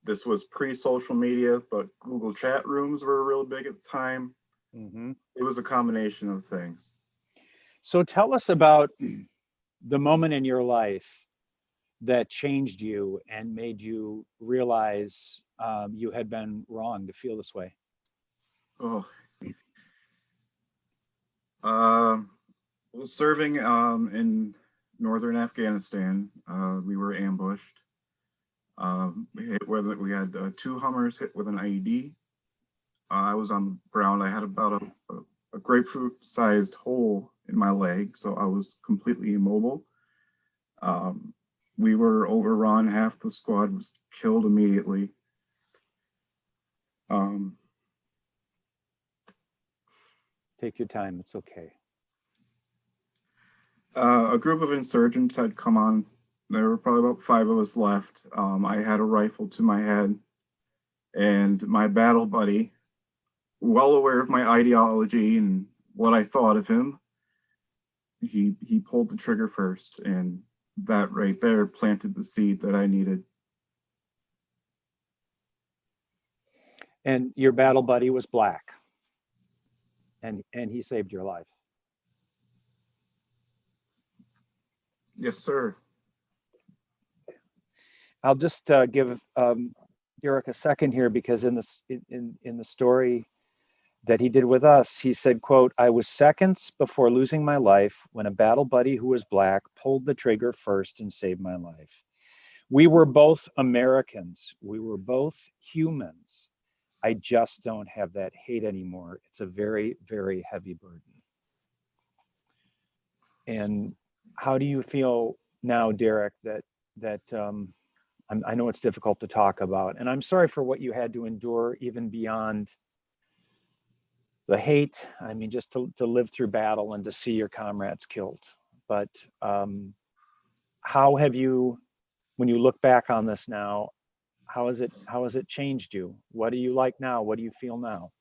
This was pre-social media, but Google chat rooms were real big at the time. It was a combination of things.
So tell us about the moment in your life that changed you and made you realize you had been wrong to feel this way.
Oh, I was serving in northern Afghanistan. We were ambushed. We had 2 Hummers hit with an IED. I was on the ground. I had about a grapefruit-sized hole in my leg, so I was completely immobile. We were overrun. Half the squad was killed immediately.
Take your time. It's okay.
A group of insurgents had come on. There were probably about 5 of us left. I had a rifle to my head, and my battle buddy, well aware of my ideology and what I thought of him, he pulled the trigger first, and that right there planted the seed that I needed.
And your battle buddy was black, and he saved your life.
Yes, sir.
I'll just give Derek a second here, because in the story that he did with us, he said, quote, "I was seconds before losing my life when a battle buddy who was black pulled the trigger first and saved my life. We were both Americans. We were both humans. I just don't have that hate anymore. It's a very, very heavy burden." And how do you feel now, Derek, that I know it's difficult to talk about, and I'm sorry for what you had to endure, even beyond the hate. I mean, just to live through battle and to see your comrades killed. But how have you, when you look back on this now, how has it changed you? What do you like now? What do you feel now?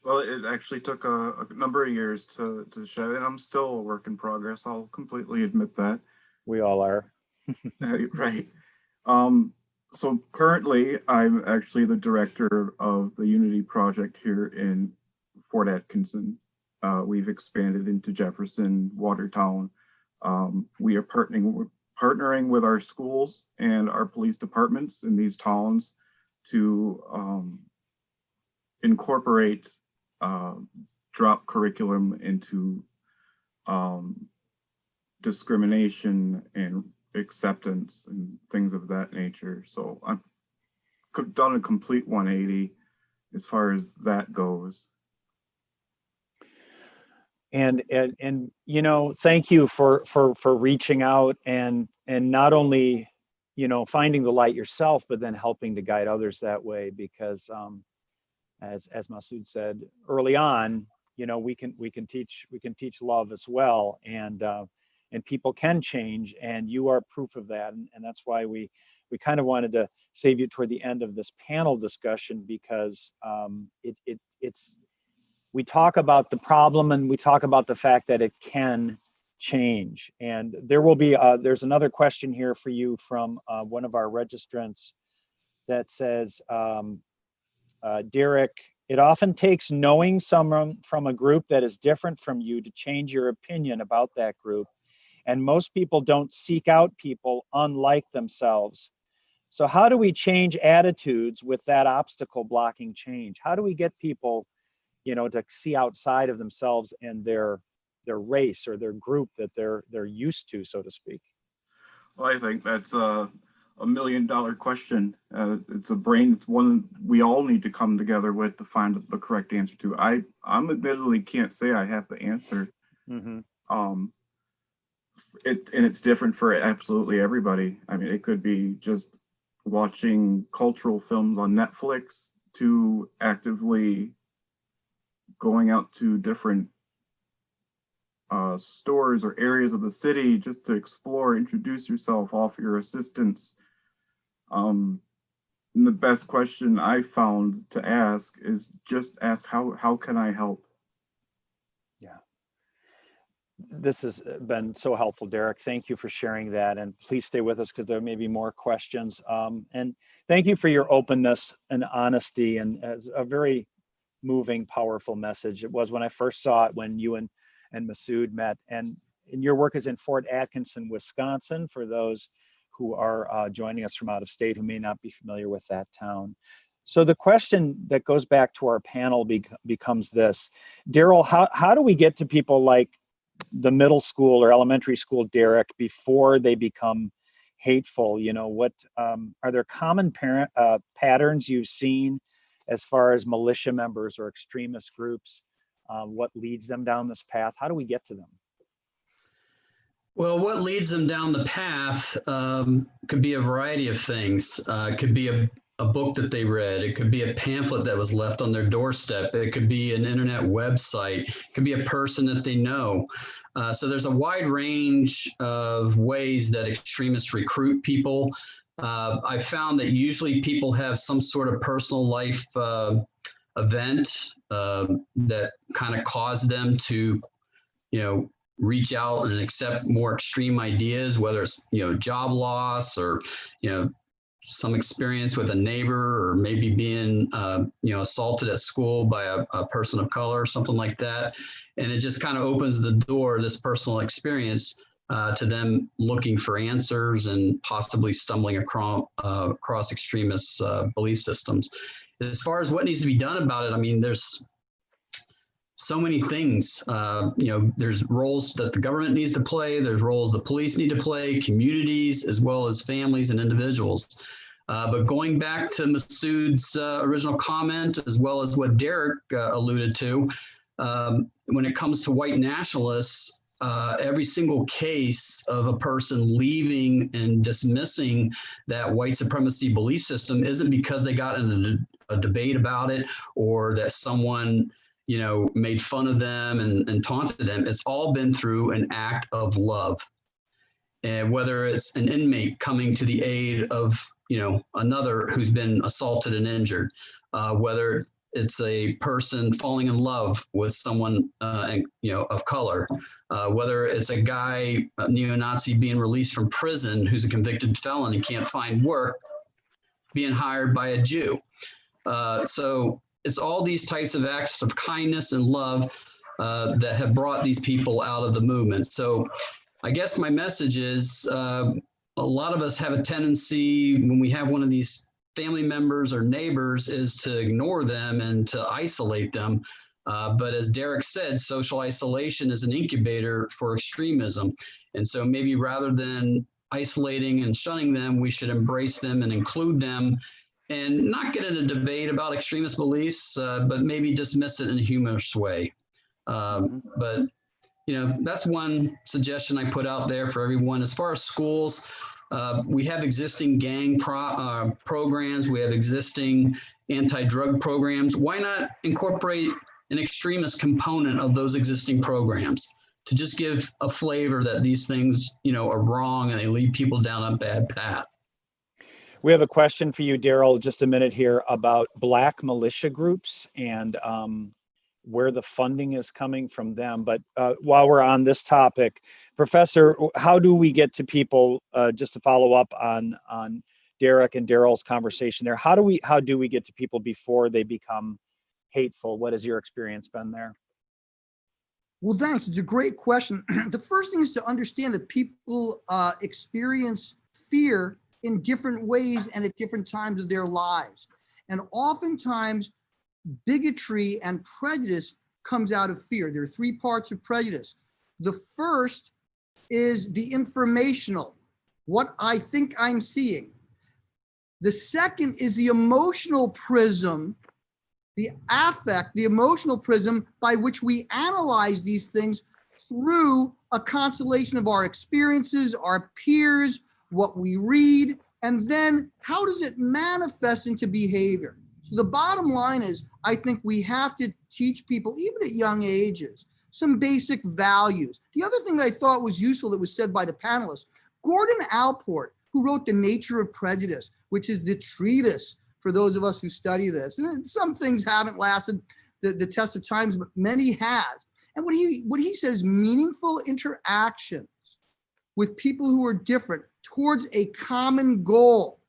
Well, it actually took a number of years to shed, and I'm still a work in progress. I'll completely admit that.
We all are.
Right. So currently, I'm actually the director of the Unity Project here in Fort Atkinson. We've expanded into Jefferson, Watertown. We are partnering with our schools and our police departments in these towns to incorporate drop curriculum into discrimination and acceptance and things of that nature. So I've done a complete 180 as far as that goes.
And you know, thank you for reaching out and not only, you know, finding the light yourself, but then helping to guide others that way, because as Masood said early on, you know, we can teach love as well. And and people can change, and you are proof of that. And that's why we kind of wanted to save you toward the end of this panel discussion, because it's we talk about the problem and we talk about the fact that it can change. And there will be there's another question here for you from one of our registrants that says, Derek, it often takes knowing someone from a group that is different from you to change your opinion about that group. And most people don't seek out people unlike themselves. So how do we change attitudes with that obstacle blocking change? How do we get people, you know, to see outside of themselves and their race or their group that they're used to, so to speak?
Well, I think that's a $1 million question. It's one we all need to come together with to find the correct answer to. I'm admittedly can't say I have the answer.
Mm-hmm.
It's different for absolutely everybody. I mean, it could be just watching cultural films on Netflix to actively going out to different stores or areas of the city just to explore, introduce yourself, offer your assistance. And the best question I found to ask is just ask, how can I help?
Yeah. This has been so helpful, Derek. Thank you for sharing that. And please stay with us because there may be more questions. And thank you for your openness and honesty, and as a very moving, powerful message. It was when I first saw it when you and Masood met. And your work is in Fort Atkinson, Wisconsin, for those who are joining us from out of state who may not be familiar with that town. So the question that goes back to our panel becomes this: Daryl, how do we get to people like the middle school or elementary school Derek before they become hateful? You know, what are there common patterns you've seen as far as militia members or extremist groups? What leads them down this path? How do we get to them?
Well, what leads them down the path could be a variety of things. It could be a book that they read. It could be a pamphlet that was left on their doorstep. It could be an internet website. It could be a person that they know. So there's a wide range of ways that extremists recruit people. I found that usually people have some sort of personal life event that kind of caused them to, reach out and accept more extreme ideas, whether it's, job loss or, some experience with a neighbor, or maybe being, assaulted at school by a person of color or something like that. And it just kind of opens the door, this personal experience, to them looking for answers and possibly stumbling across extremist belief systems. As far as what needs to be done about it, I mean, there's so many things. There's roles that the government needs to play. There's roles the police need to play, communities, as well as families and individuals. But going back to Masood's original comment, as well as what Derek alluded to, when it comes to white nationalists, every single case of a person leaving and dismissing that white supremacy belief system isn't because they got in a debate about it, or that someone made fun of them and taunted them. It's all been through an act of love. And whether it's an inmate coming to the aid of, another who's been assaulted and injured, whether it's a person falling in love with someone, of color, whether it's a guy, a neo-Nazi being released from prison who's a convicted felon and can't find work, being hired by a Jew. So it's all these types of acts of kindness and love that have brought these people out of the movement. So I guess my message is a lot of us have a tendency when we have one of these family members or neighbors is to ignore them and to isolate them. But as Derek said, social isolation is an incubator for extremism. And so maybe rather than isolating and shunning them, we should embrace them and include them, and not get in a debate about extremist beliefs, but maybe dismiss it in a humorous way. But that's one suggestion I put out there for everyone. As far as schools, we have existing gang programs. We have existing anti-drug programs. Why not incorporate an extremist component of those existing programs? to just give a flavor that these things, are wrong and they lead people down a bad path.
We have a question for you, Daryl, just a minute here about Black militia groups and where the funding is coming from them. But while we're on this topic, Professor, how do we get to people, just to follow up on Derek and Daryl's conversation there, how do we get to people before they become hateful? What has your experience been there?
Well, thanks. It's a great question. The first thing is to understand that people experience fear in different ways and at different times of their lives. And oftentimes, bigotry and prejudice comes out of fear. There are three parts of prejudice. The first is the informational, what I think I'm seeing. The second is the emotional prism, the affect, the emotional prism by which we analyze these things through a constellation of our experiences, our peers, what we read, and then how does it manifest into behavior? So the bottom line is, I think we have to teach people, even at young ages, some basic values. The other thing that I thought was useful that was said by the panelists, Gordon Allport, who wrote The Nature of Prejudice, which is the treatise for those of us who study this. And some things haven't lasted the test of times, but many have. And what he says, meaningful interactions with people who are different towards a common goal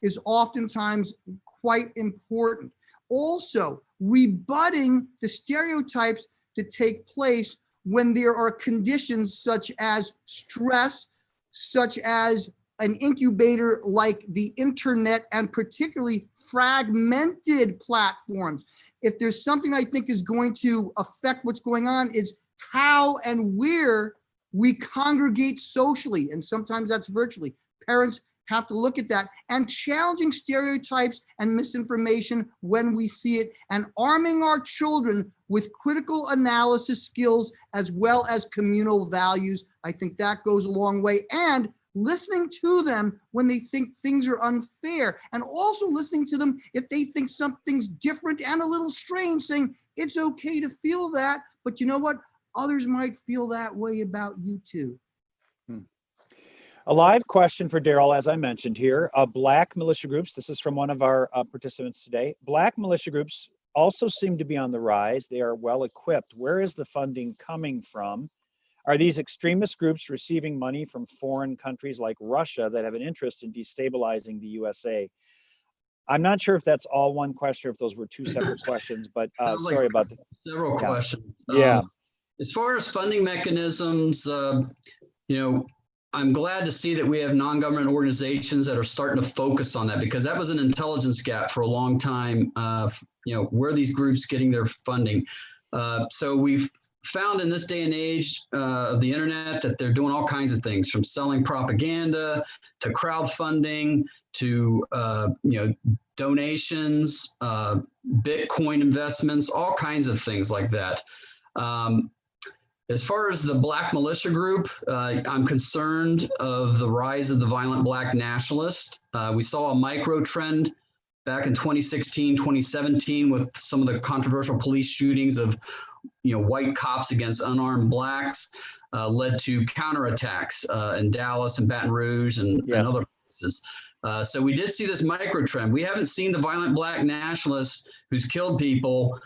is oftentimes quite important. Also, rebutting the stereotypes that take place when there are conditions such as stress, such as an incubator like the internet, and particularly fragmented platforms. If there's something I think is going to affect what's going on, is how and where we congregate socially, and sometimes that's virtually. Parents have to look at that, and challenging stereotypes and misinformation when we see it, and arming our children with critical analysis skills as well as communal values. I think that goes a long way. And listening to them when they think things are unfair, and also listening to them if they think something's different and a little strange, saying it's okay to feel that, but you know what? Others might feel that way about you too.
A live question for Daryl, as I mentioned here, Black militia groups, this is from one of our participants today. Black militia groups also seem to be on the rise. They are well equipped. Where is the funding coming from? Are these extremist groups receiving money from foreign countries like Russia that have an interest in destabilizing the USA? I'm not sure if that's all one question or if those were two separate questions, but sorry about that.
Several questions.
Yeah.
As far as funding mechanisms, I'm glad to see that we have non-government organizations that are starting to focus on that, because that was an intelligence gap for a long time, where these groups getting their funding. So we've found in this day and age of the internet that they're doing all kinds of things, from selling propaganda to crowdfunding to donations, Bitcoin investments, all kinds of things like that. As far as the Black militia group, I'm concerned of the rise of the violent Black nationalists. We saw a micro trend back in 2016, 2017 with some of the controversial police shootings of white cops against unarmed Blacks, led to counterattacks in Dallas and Baton Rouge and other places. So we did see this micro trend. We haven't seen the violent Black nationalists who's killed people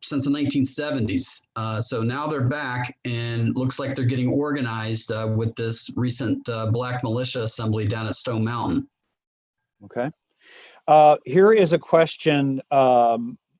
since the 1970s. So now they're back, and looks like they're getting organized with this recent Black militia assembly down at Stone Mountain.
Okay. Here is a question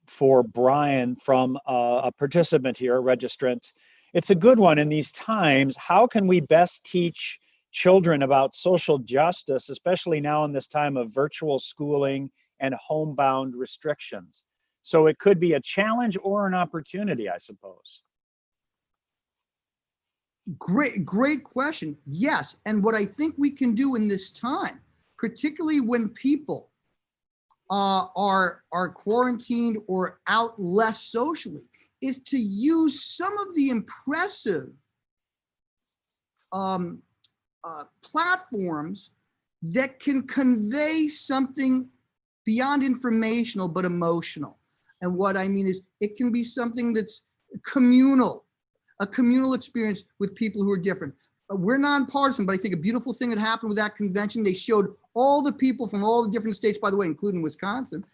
for Brian from a participant here, a registrant. It's a good one in these times. How can we best teach children about social justice, especially now in this time of virtual schooling and homebound restrictions? So it could be a challenge or an opportunity, I suppose.
Great question. Yes. And what I think we can do in this time, particularly when people are quarantined or out less socially, is to use some of the impressive platforms that can convey something beyond informational but emotional. And what I mean is, it can be something that's communal. a communal experience with people who are different. We're nonpartisan, but I think a beautiful thing that happened with that convention, they showed all the people from all the different states, by the way, including Wisconsin,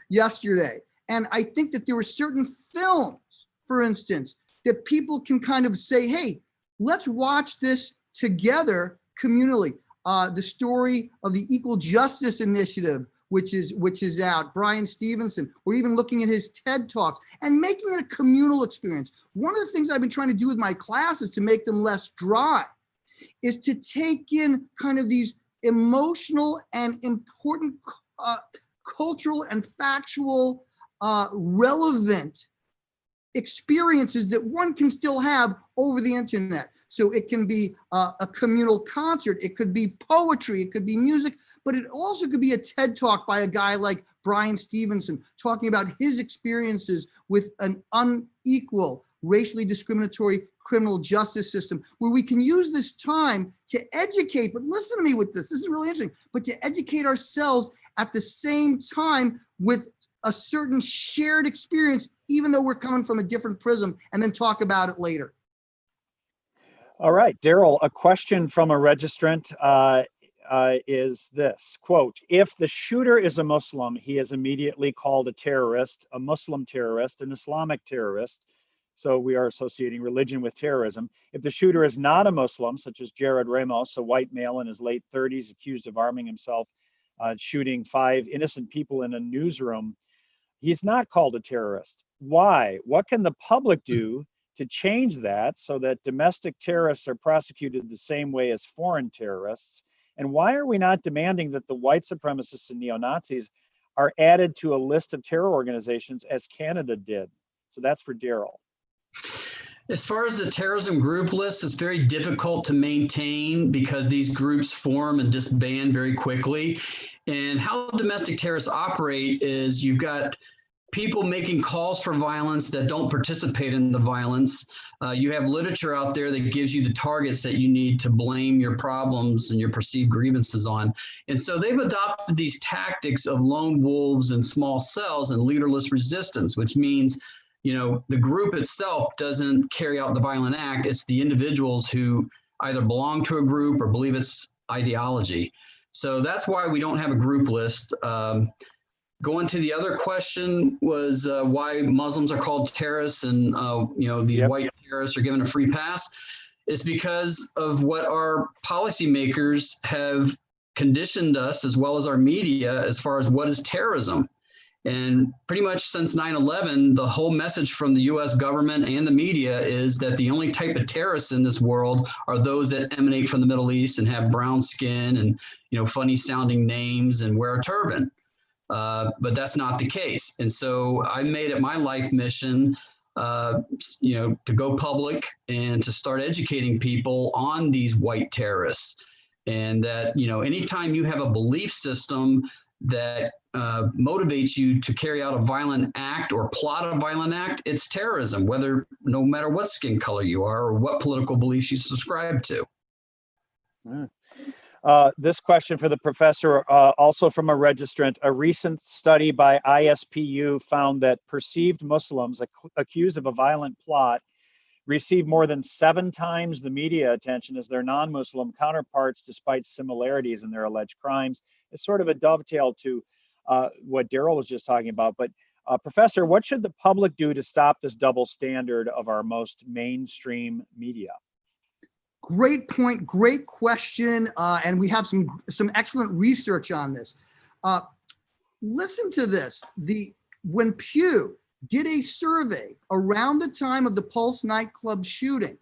yesterday. And I think that there were certain films, for instance, that people can kind of say, hey, let's watch this together communally. The story of the Equal Justice Initiative, which is out, Brian Stevenson, or even looking at his TED Talks and making it a communal experience. One of the things I've been trying to do with my classes to make them less dry is to take in kind of these emotional and important cultural and factual relevant experiences that one can still have over the internet. So it can be a communal concert, it could be poetry, it could be music, but it also could be a TED Talk by a guy like Brian Stevenson talking about his experiences with an unequal, racially discriminatory criminal justice system, where we can use this time to educate, but listen to me with this is really interesting, but to educate ourselves at the same time with a certain shared experience, even though we're coming from a different prism, and then talk about it later.
All right, Daryl, a question from a registrant is this, quote, if the shooter is a Muslim, he is immediately called a terrorist, a Muslim terrorist, an Islamic terrorist. So we are associating religion with terrorism. If the shooter is not a Muslim, such as Jared Ramos, a white male in his late 30s, accused of arming himself, shooting 5 innocent people in a newsroom, he's not called a terrorist. Why? What can the public do to change that so that domestic terrorists are prosecuted the same way as foreign terrorists? And why are we not demanding that the white supremacists and neo-Nazis are added to a list of terror organizations as Canada did? So that's for Daryl.
As far as the terrorism group list, it's very difficult to maintain because these groups form and disband very quickly. And how domestic terrorists operate is you've got people making calls for violence that don't participate in the violence. You have literature out there that gives you the targets that you need to blame your problems and your perceived grievances on. And so they've adopted these tactics of lone wolves and small cells and leaderless resistance, which means, you know, the group itself doesn't carry out the violent act. It's the individuals who either belong to a group or believe its ideology. So that's why we don't have a group list. Going to the other question was why Muslims are called terrorists and you know, these white terrorists are given a free pass. It's because of what our policymakers have conditioned us, as well as our media, as far as what is terrorism. And pretty much since 9/11, the whole message from the US government and the media is that the only type of terrorists in this world are those that emanate from the Middle East and have brown skin and, you know, funny sounding names and wear a turban. But that's not the case. And so I made it my life mission, you know, to go public and to start educating people on these white terrorists. And that, you know, anytime you have a belief system that motivates you to carry out a violent act or plot a violent act, it's terrorism, no matter what skin color you are or what political beliefs you subscribe to.
This question for the professor, also from a registrant. A recent study by ISPU found that perceived Muslims accused of a violent plot receive more than 7 times the media attention as their non-Muslim counterparts, despite similarities in their alleged crimes. It's sort of a dovetail to what Daryl was just talking about. But Professor, what should the public do to stop this double standard of our most mainstream media?
Great point, great question, and we have some excellent research on this. Listen to this. When Pew did a survey around the time of the Pulse nightclub shooting,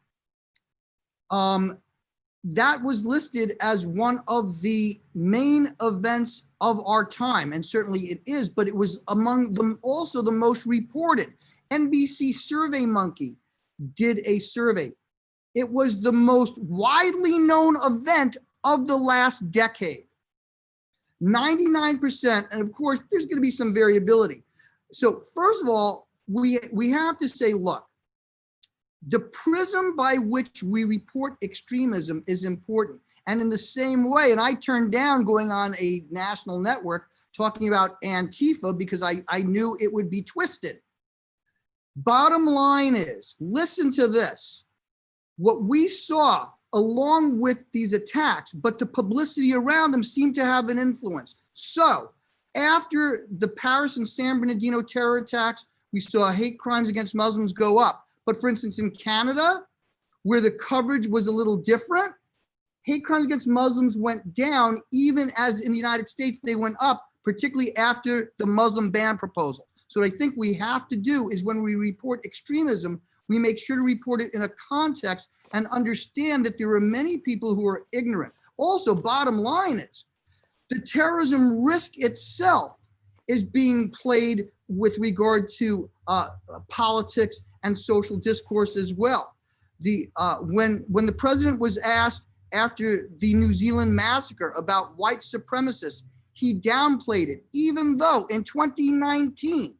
that was listed as one of the main events of our time, and certainly it is, but it was among them also the most reported. NBC SurveyMonkey did a survey. It was the most widely known event of the last decade. 99%, and of course, there's going to be some variability. So first of all, we have to say, look, the prism by which we report extremism is important. And in the same way, and I turned down going on a national network talking about Antifa because I knew it would be twisted. Bottom line is, listen to this. What we saw along with these attacks, but the publicity around them seemed to have an influence. So after the Paris and San Bernardino terror attacks, we saw hate crimes against Muslims go up. But for instance, in Canada, where the coverage was a little different, hate crimes against Muslims went down, even as in the United States, they went up, particularly after the Muslim ban proposal. So what I think we have to do is when we report extremism, we make sure to report it in a context and understand that there are many people who are ignorant. Also, bottom line is, the terrorism risk itself is being played with regard to politics and social discourse as well. When the president was asked after the New Zealand massacre about white supremacists, he downplayed it, even though in 2019,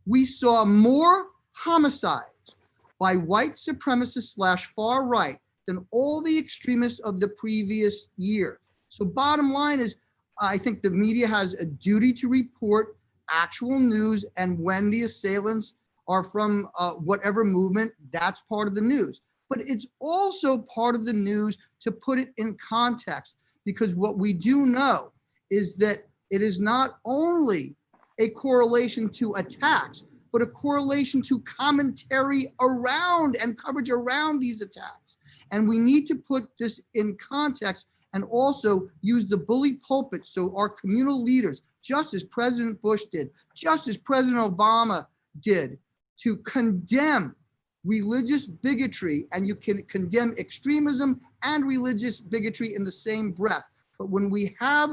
we saw more homicides by white supremacists / far right than all the extremists of the previous year. So bottom line is, I think the media has a duty to report actual news, and when the assailants are from whatever movement, that's part of the news. But it's also part of the news to put it in context, because what we do know is that it is not only a correlation to attacks, but a correlation to commentary around and coverage around these attacks. And we need to put this in context and also use the bully pulpit so our communal leaders, just as President Bush did, just as President Obama did, to condemn religious bigotry, and you can condemn extremism and religious bigotry in the same breath. But when we have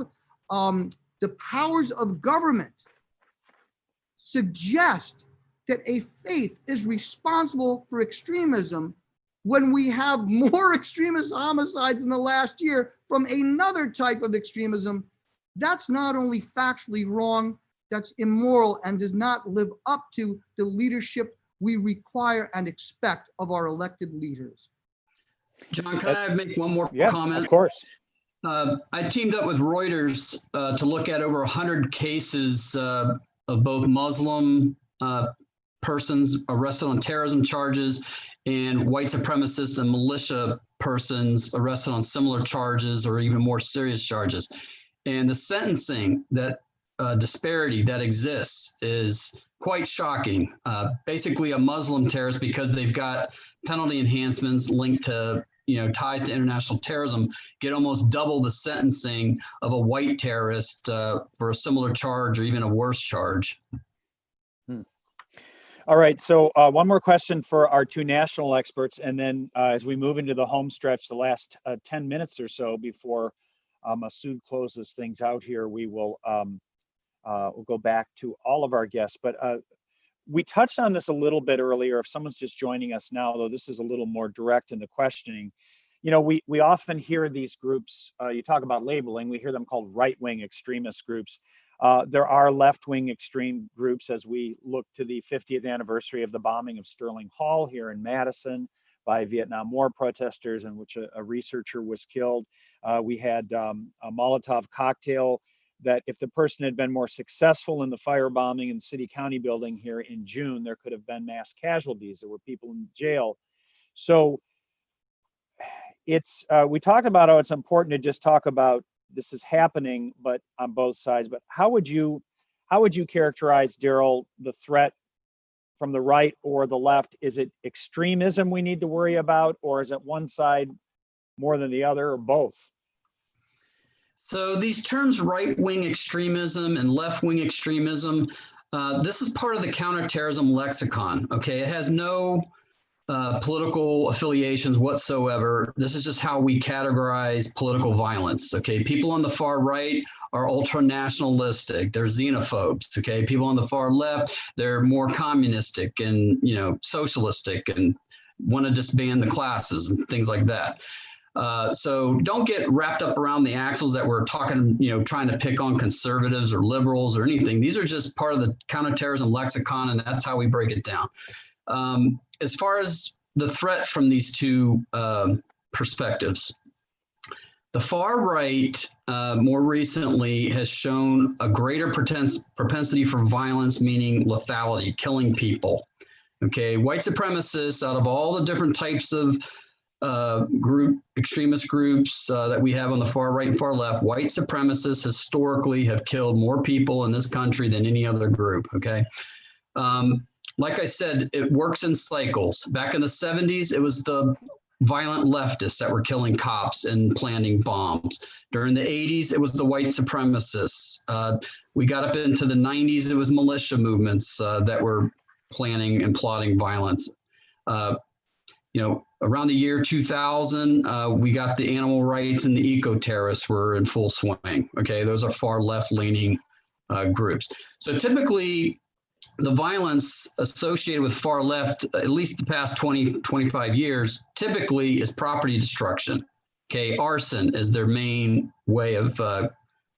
the powers of government suggest that a faith is responsible for extremism, when we have more extremist homicides in the last year from another type of extremism, that's not only factually wrong, that's immoral and does not live up to the leadership we require and expect of our elected leaders.
John, can I make one more comment?
Of course.
I teamed up with Reuters to look at over 100 cases of both Muslim persons arrested on terrorism charges and white supremacist and militia persons arrested on similar charges or even more serious charges. And the sentencing that disparity that exists is quite shocking. Basically a Muslim terrorist, because they've got penalty enhancements linked to ties to international terrorism, get almost double the sentencing of a white terrorist for a similar charge or even a worse charge.
All right, so one more question for our two national experts, and then as we move into the home stretch, the last 10 minutes or so before Masood closes things out here, we will we'll go back to all of our guests. But we touched on this a little bit earlier. If someone's just joining us now, though, this is a little more direct in the questioning. We often hear these groups, you talk about labeling, we hear them called right-wing extremist groups. There are left-wing extreme groups as we look to the 50th anniversary of the bombing of Sterling Hall here in Madison by Vietnam War protesters, in which a researcher was killed. We had a Molotov cocktail that if the person had been more successful in the firebombing in the city county building here in June, there could have been mass casualties. There were people in jail. So it's, we talked about how it's important to just talk about this is happening, but on both sides. But how would you characterize, Daryl, the threat from the right or the left? Is it extremism we need to worry about, or is it one side more than the other, or both?
So these terms, right-wing extremism and left-wing extremism, this is part of the counterterrorism lexicon, okay? It has no political affiliations whatsoever. This is just how we categorize political violence, okay? People on the far right are ultra-nationalistic, they're xenophobes, okay? People on the far left, they're more communistic and, socialistic and want to disband the classes and things like that. So don't get wrapped up around the axles that we're talking, trying to pick on conservatives or liberals or anything. These are just part of the counterterrorism lexicon, and that's how we break it down. As far as the threat from these two perspectives, the far right more recently has shown a greater propensity for violence, meaning lethality, killing people. Okay, white supremacists, out of all the different types of extremist groups that we have on the far right and far left, white supremacists historically have killed more people in this country than any other group. Okay. Like I said, it works in cycles. Back in the 70s, it was the violent leftists that were killing cops and planting bombs. During the 80s, it was the white supremacists. We got up into the 90s, it was militia movements that were planning and plotting violence. Around the year 2000, we got the animal rights and the eco-terrorists were in full swing. Okay, those are far left-leaning groups. So typically, the violence associated with far left, at least the past 20, 25 years, typically is property destruction. Okay, arson is their main way of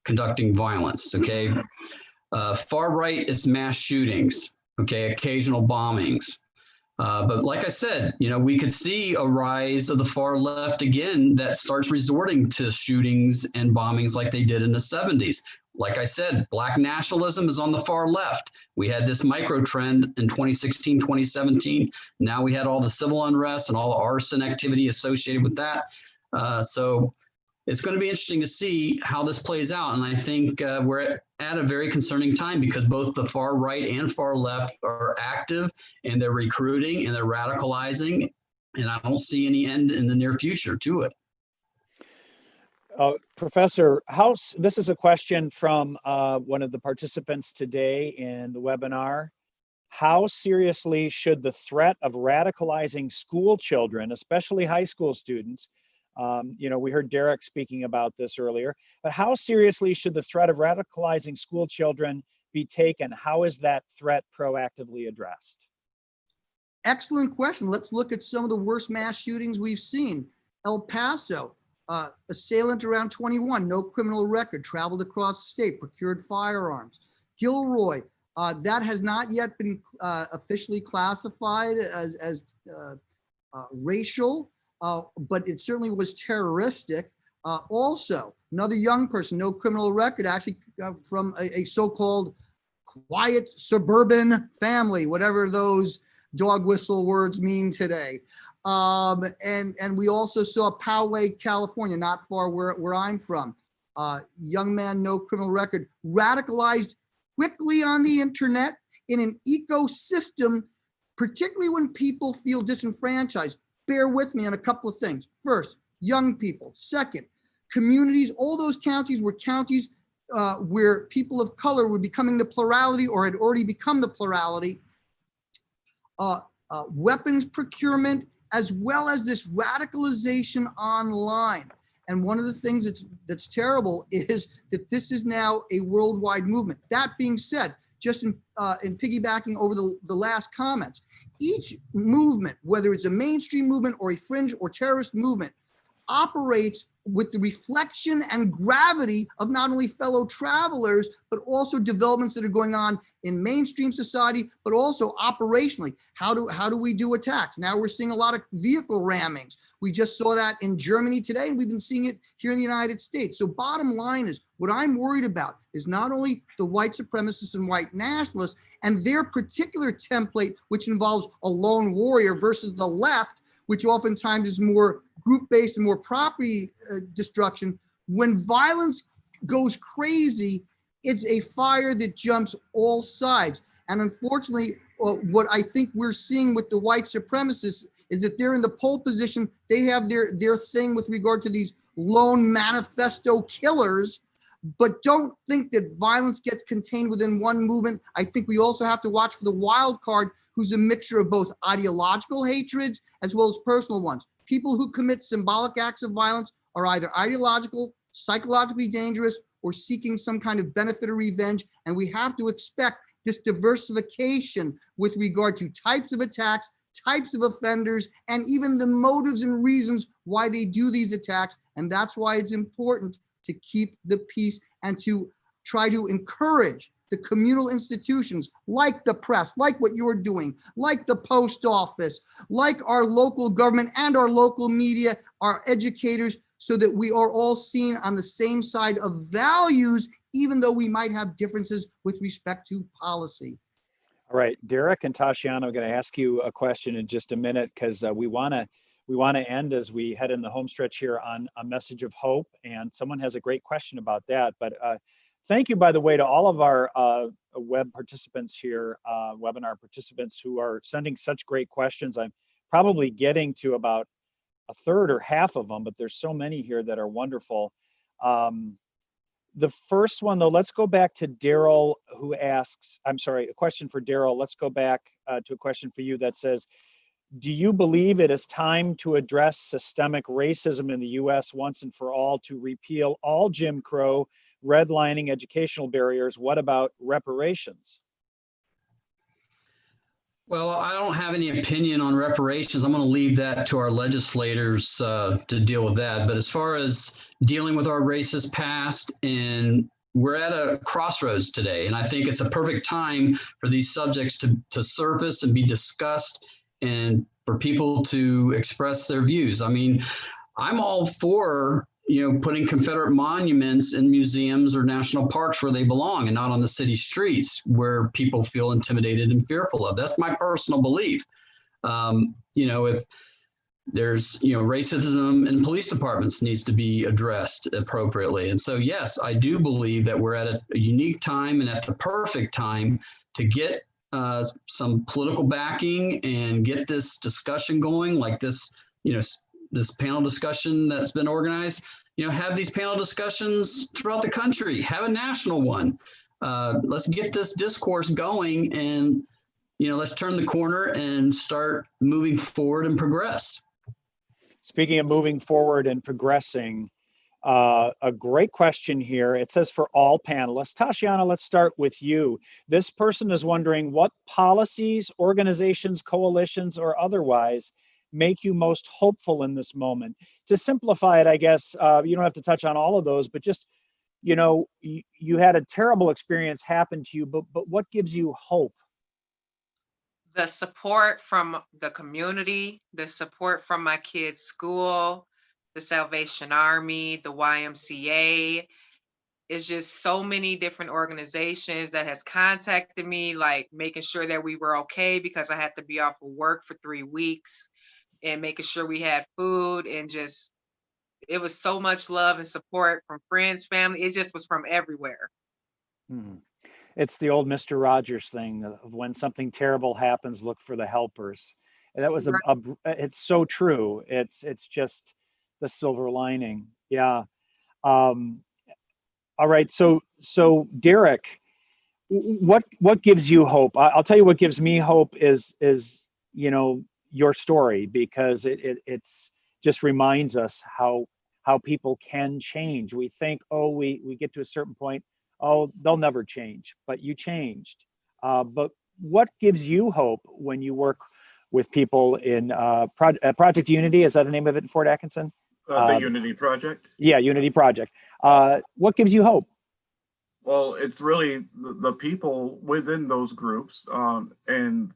conducting violence. Okay, far right is mass shootings. Okay, occasional bombings. But like I said, we could see a rise of the far left again that starts resorting to shootings and bombings like they did in the 70s. Like I said, Black nationalism is on the far left. We had this micro trend in 2016, 2017. Now we had all the civil unrest and all the arson activity associated with that. So it's going to be interesting to see how this plays out. And I think we're at a very concerning time because both the far right and far left are active and they're recruiting and they're radicalizing. And I don't see any end in the near future to it.
Professor, this is a question from one of the participants today in the webinar. How seriously should the threat of radicalizing school children, especially high school students, we heard Derek speaking about this earlier, but how seriously should the threat of radicalizing school children be taken? How is that threat proactively addressed?
Excellent question. Let's look at some of the worst mass shootings we've seen. El Paso, assailant around 21, no criminal record, traveled across the state, procured firearms. Gilroy, that has not yet been officially classified as racial, but it certainly was terroristic. Also, another young person, no criminal record, actually from a so-called quiet suburban family, whatever those dog whistle words mean today. And we also saw Poway, California, not far where I'm from. Young man, no criminal record, radicalized quickly on the internet in an ecosystem, particularly when people feel disenfranchised. Bear with me on a couple of things. First, young people. Second, communities. All those counties were counties where people of color were becoming the plurality or had already become the plurality. Weapons procurement, as well as this radicalization online. And one of the things that's terrible is that this is now a worldwide movement. That being said, just in piggybacking over the last comments, each movement, whether it's a mainstream movement or a fringe or terrorist movement, operates with the reflection and gravity of not only fellow travelers, but also developments that are going on in mainstream society, but also operationally. How do we do attacks? Now we're seeing a lot of vehicle rammings. We just saw that in Germany today, and we've been seeing it here in the United States. So bottom line is, what I'm worried about is not only the white supremacists and white nationalists and their particular template, which involves a lone warrior versus the left, which oftentimes is more group-based and more property destruction. When violence goes crazy, it's a fire that jumps all sides. And unfortunately, what I think we're seeing with the white supremacists is that they're in the pole position. They have their thing with regard to these lone manifesto killers, but don't think that violence gets contained within one movement. I think we also have to watch for the wild card, who's a mixture of both ideological hatreds as well as personal ones. People who commit symbolic acts of violence are either ideological, psychologically dangerous, or seeking some kind of benefit or revenge. And we have to expect this diversification with regard to types of attacks, types of offenders, and even the motives and reasons why they do these attacks. And that's why it's important to keep the peace and to try to encourage the communal institutions like the press, like what you're doing, like the post office, like our local government and our local media, our educators, so that we are all seen on the same side of values, even though we might have differences with respect to policy.
All right, Derek and Tashiana, I'm going to ask you a question in just a minute because we want to end as we head in the home stretch here on a message of hope, and someone has a great question about that. But thank you, by the way, to all of our web participants here, webinar participants who are sending such great questions. I'm probably getting to about a third or half of them, but there's so many here that are wonderful. The first one, though, let's go back to Daryl, who asks, I'm sorry, a question for Daryl. Let's go back to a question for you that says, do you believe it is time to address systemic racism in the U.S. once and for all, to repeal all Jim Crow, redlining, educational barriers? What about reparations?
Well, I don't have any opinion on reparations. I'm going to leave that to our legislators to deal with that. But as far as dealing with our racist past, and we're at a crossroads today, and I think it's a perfect time for these subjects to surface and be discussed, and for people to express their views. I mean, I'm all for, putting Confederate monuments in museums or national parks where they belong, and not on the city streets where people feel intimidated and fearful of. That's my personal belief. If there's, racism in police departments needs to be addressed appropriately. And so, yes, I do believe that we're at a unique time and at the perfect time to get some political backing and get this discussion going, like this, this panel discussion that's been organized. Have these panel discussions throughout the country, have a national one. Let's get this discourse going, and, let's turn the corner and start moving forward and progress.
Speaking of moving forward and progressing, a great question here. It says for all panelists. Tashiana, let's start with you. This person is wondering what policies, organizations, coalitions, or otherwise make you most hopeful in this moment? To simplify it, I guess, you don't have to touch on all of those, but just, you had a terrible experience happen to you, but what gives you hope?
The support from the community, the support from my kids' school, the Salvation Army, the YMCA. It's just so many different organizations that has contacted me, like making sure that we were okay because I had to be off of work for 3 weeks, and making sure we had food, and just, it was so much love and support from friends, family. It just was from everywhere.
It's the old Mr. Rogers thing of when something terrible happens, look for the helpers. And that was it's so true. It's just the silver lining. Yeah. All right. So Derek, what gives you hope? I'll tell you what gives me hope is your story, because it's just reminds us how people can change. We think, we get to a certain point, they'll never change, but you changed. But what gives you hope when you work with people in Project Unity? Is that the name of it in Fort Atkinson?
The Unity Project?
Yeah, Unity Project. What gives you hope?
Well, it's really the people within those groups, and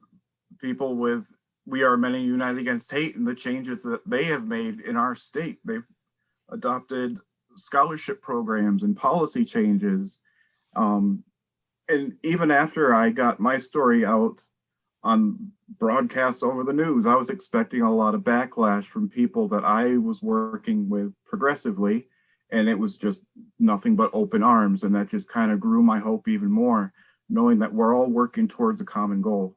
people with We Are Many United Against Hate, and the changes that they have made in our state. They've adopted scholarship programs and policy changes. And even after I got my story out on broadcasts over the news, I was expecting a lot of backlash from people that I was working with progressively, and it was just nothing but open arms. And that just kind of grew my hope even more, knowing that we're all working towards a common goal.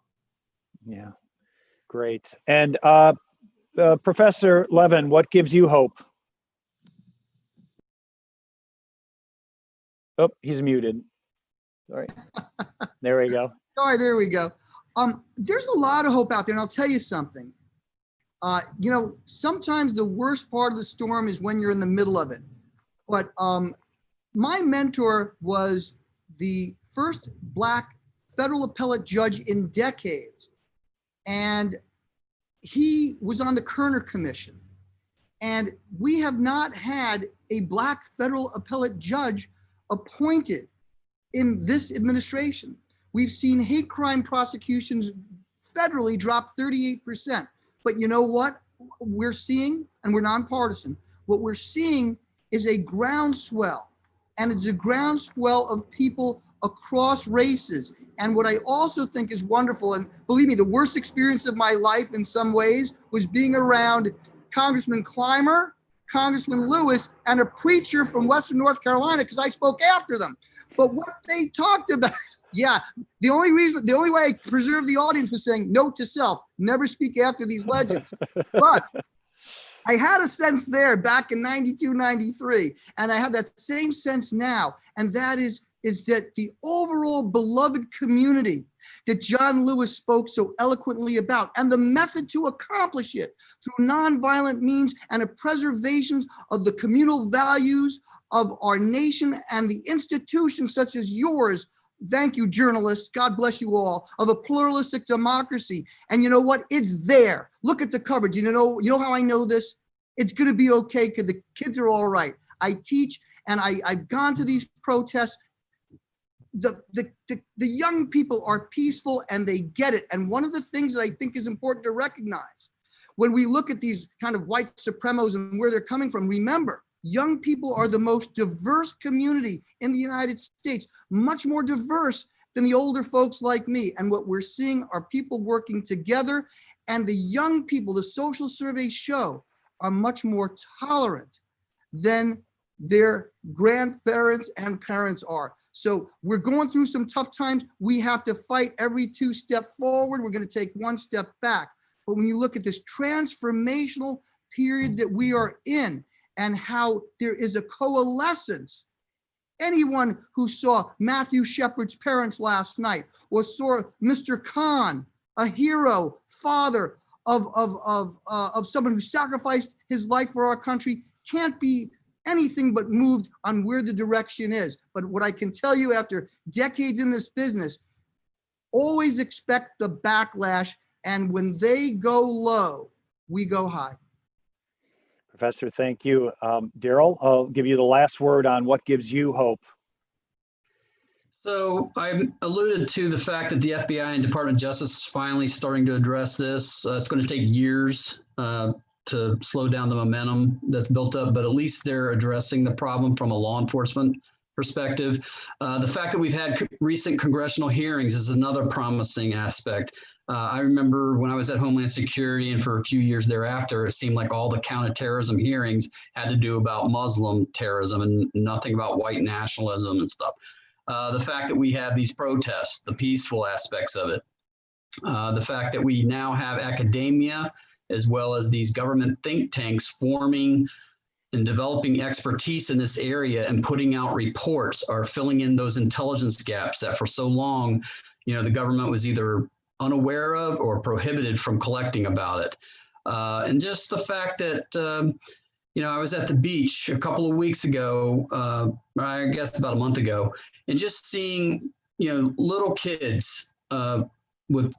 Yeah, great. And Professor Levin, what gives you hope? Oh, he's muted. Sorry. There we go.
Sorry, there we go. There's a lot of hope out there, and I'll tell you something. Sometimes the worst part of the storm is when you're in the middle of it. But my mentor was the first Black federal appellate judge in decades. And he was on the Kerner Commission. And we have not had a Black federal appellate judge appointed in this administration. We've seen hate crime prosecutions federally drop 38%. But you know what we're seeing? And we're nonpartisan. What we're seeing is a groundswell. And it's a groundswell of people across races And what I also think is wonderful, and believe me, the worst experience of my life in some ways was being around Congressman Clymer, Congressman Lewis, and a preacher from Western North Carolina, because I spoke after them. But what they talked about, yeah, the only way I preserved the audience was saying, note to self, never speak after these legends. But I had a sense there back in 92, 93, and I have that same sense now. And that is that the overall beloved community that John Lewis spoke so eloquently about, and the method to accomplish it through nonviolent means and a preservation of the communal values of our nation and the institutions such as yours. Thank you, journalists. God bless you all, of a pluralistic democracy. And you know what? It's there. Look at the coverage. You know how I know this? It's going to be okay because the kids are all right. I teach, and I've gone to these protests. The young people are peaceful and they get it. And one of the things that I think is important to recognize when we look at these kind of white supremos and where they're coming from, remember, young people are the most diverse community in the United States, much more diverse than the older folks like me. And what we're seeing are people working together, and the young people, the social surveys show, are much more tolerant than their grandparents and parents are. So we're going through some tough times. We have to fight every 2 steps forward. We're going to take 1 step back. But when you look at this transformational period that we are in, and how there is a coalescence, anyone who saw Matthew Shepard's parents last night, or saw Mr. Khan, a hero, father of someone who sacrificed his life for our country, can't be anything but moved on where the direction is. But what I can tell you after decades in this business, always expect the backlash. And when they go low, we go high.
Professor, thank you. Daryl, I'll give you the last word on what gives you hope.
So I alluded to the fact that the FBI and Department of Justice is finally starting to address this. It's going to take years to slow down the momentum that's built up, but at least they're addressing the problem from a law enforcement perspective. The fact that we've had recent congressional hearings is another promising aspect. I remember when I was at Homeland Security, and for a few years thereafter, it seemed like all the counterterrorism hearings had to do about Muslim terrorism and nothing about white nationalism and stuff. The fact that we have these protests, the peaceful aspects of it, the fact that we now have academia as well as these government think tanks forming and developing expertise in this area and putting out reports are filling in those intelligence gaps that for so long, the government was either unaware of or prohibited from collecting about it. And just the fact that, I was at the beach a couple of weeks ago, I guess about a month ago, and just seeing, little kids with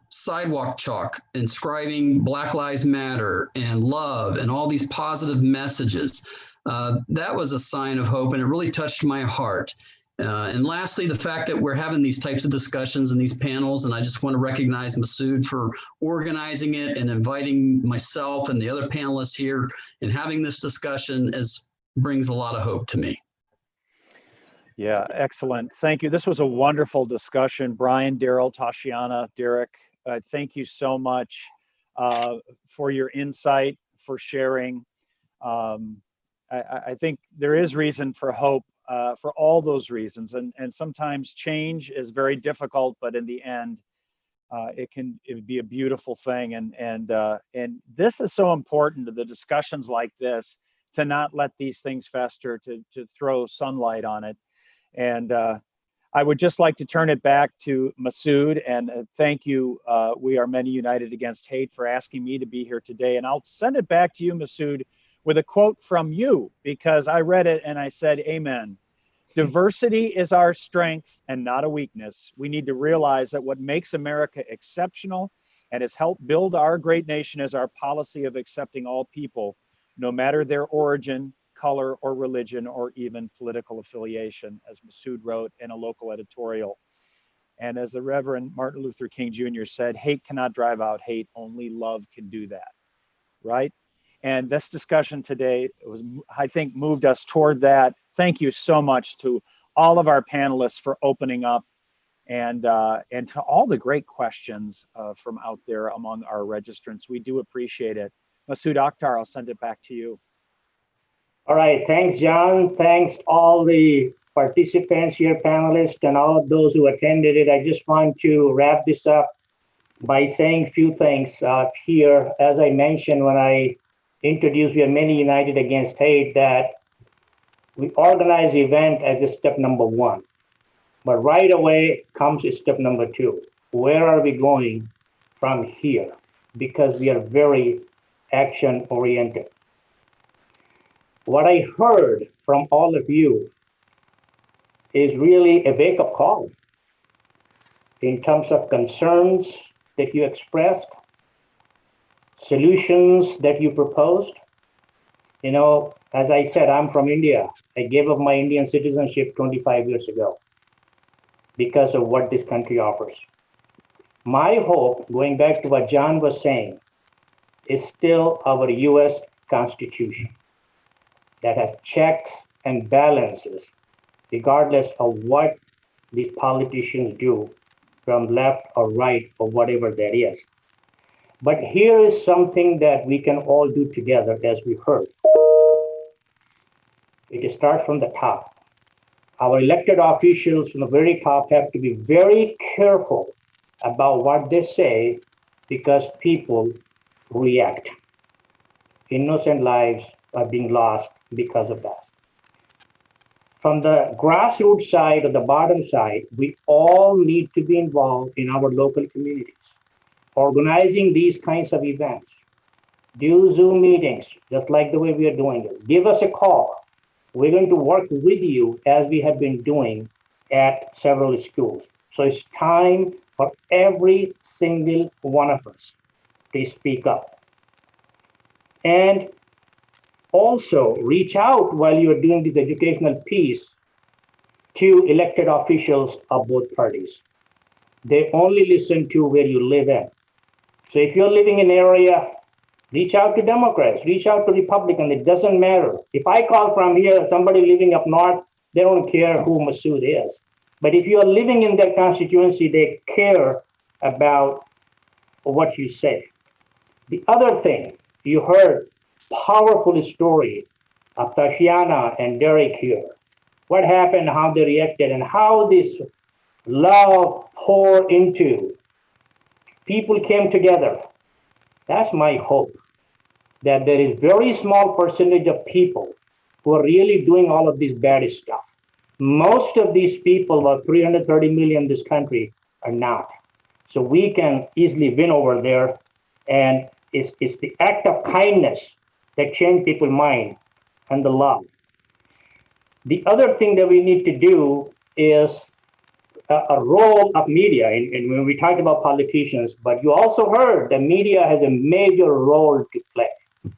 sidewalk chalk inscribing Black Lives Matter and love and all these positive messages. That was a sign of hope, and it really touched my heart. And lastly, the fact that we're having these types of discussions and these panels, and I just want to recognize Masood for organizing it and inviting myself and the other panelists here and having this discussion brings a lot of hope to me.
Yeah, excellent. Thank you. This was a wonderful discussion. Brian, Daryl, Tashiana, Derek, thank you so much for your insight, for sharing. I think there is reason for hope for all those reasons. And sometimes change is very difficult, but in the end, it would be a beautiful thing. And this is so important to the discussions like this, to not let these things fester, to throw sunlight on it. And I would just like to turn it back to Masood and thank you. We are Many United Against Hate for asking me to be here today. And I'll send it back to you, Masood, with a quote from you, because I read it and I said, amen. Diversity is our strength and not a weakness. We need to realize that what makes America exceptional and has helped build our great nation is our policy of accepting all people, no matter their origin, color, or religion, or even political affiliation, as Masood wrote in a local editorial. And as the Reverend Martin Luther King Jr. said, hate cannot drive out hate, only love can do that, right? And this discussion today was, I think, moved us toward that. Thank you so much to all of our panelists for opening up and to all the great questions from out there among our registrants. We do appreciate it. Masood Akhtar, I'll send it back to you.
All right, thanks, John. Thanks all the participants here, panelists, and all of those who attended it. I just want to wrap this up by saying a few things here. As I mentioned when I introduced We Are Many United Against Hate, that we organize the event as a step number one. But right away comes step number two. Where are we going from here? Because we are very action-oriented. What I heard from all of you is really a wake-up call in terms of concerns that you expressed, solutions that you proposed. You know, as I said, I'm from India. I gave up my Indian citizenship 25 years ago because of what this country offers. My hope, going back to what John was saying, is still our US Constitution that has checks and balances, regardless of what these politicians do from left or right or whatever that is. But here is something that we can all do together, as we heard. It starts from the top. Our elected officials from the very top have to be very careful about what they say, because people react. Innocent lives are being lost because of that. From the grassroots side or the bottom side, we all need to be involved in our local communities, organizing these kinds of events. Do Zoom meetings, just like the way we are doing it. Give us a call. We're going to work with you as we have been doing at several schools. So it's time for every single one of us to speak up. And also reach out while you're doing this educational piece to elected officials of both parties. They only listen to where you live in. So if you're living in an area, reach out to Democrats, reach out to Republicans, it doesn't matter. If I call from here, somebody living up north, they don't care who Masood is. But if you're living in their constituency, they care about what you say. The other thing, you heard powerful story of Tashiana and Derek here. What happened, how they reacted, and how this love poured into. People came together. That's my hope, that there is very small percentage of people who are really doing all of this bad stuff. Most of these people, about 330 million in this country, are not. So we can easily win over there, and it's the act of kindness that change people's mind and the love. The other thing that we need to do is a role of media. And when we talk about politicians, but you also heard the media has a major role to play.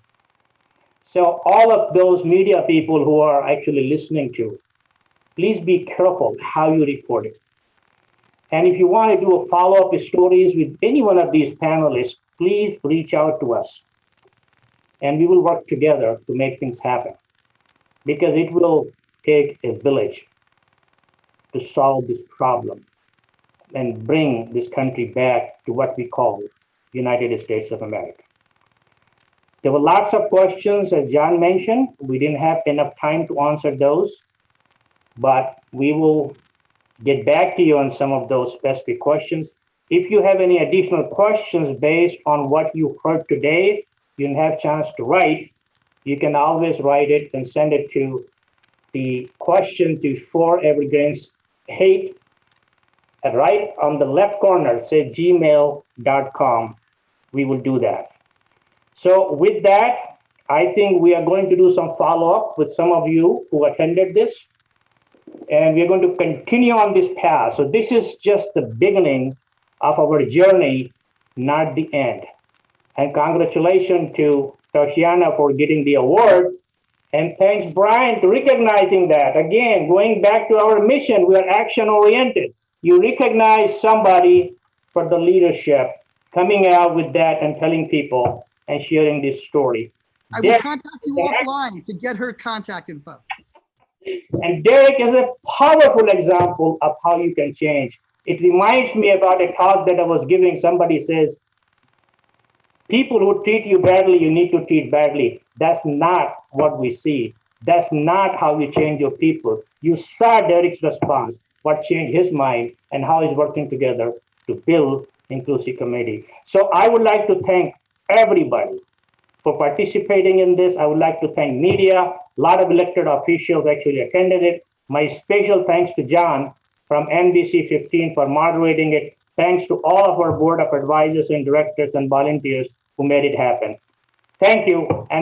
So all of those media people who are actually listening to, please be careful how you report it. And if you want to do a follow-up stories with any one of these panelists, please reach out to us. And we will work together to make things happen. Because it will take a village to solve this problem and bring this country back to what we call United States of America. There were lots of questions, as John mentioned. We didn't have enough time to answer those, but we will get back to you on some of those specific questions. If you have any additional questions based on what you heard today, you didn't have a chance to write, you can always write it and send it to the question to For Against Hate, right on the left corner, say gmail.com. We will do that. So with that, I think we are going to do some follow-up with some of you who attended this. And we're going to continue on this path. So this is just the beginning of our journey, not the end. And congratulations to Tashiana for getting the award. And thanks, Brian, for recognizing that. Again, going back to our mission, we are action-oriented. You recognize somebody for the leadership, coming out with that and telling people and sharing this story.
I will contact you offline to get her contact info.
And Derek is a powerful example of how you can change It reminds me about a talk that I was giving. Somebody says, people who treat you badly, you need to treat badly. That's not what we see. That's not how you change your people. You saw Derek's response, what changed his mind, and how he's working together to build inclusive community. So I would like to thank everybody for participating in this. I would like to thank media. A lot of elected officials actually attended it. My special thanks to John from NBC 15 for moderating it. Thanks to all of our board of advisors and directors and volunteers who made it happen. Thank you. And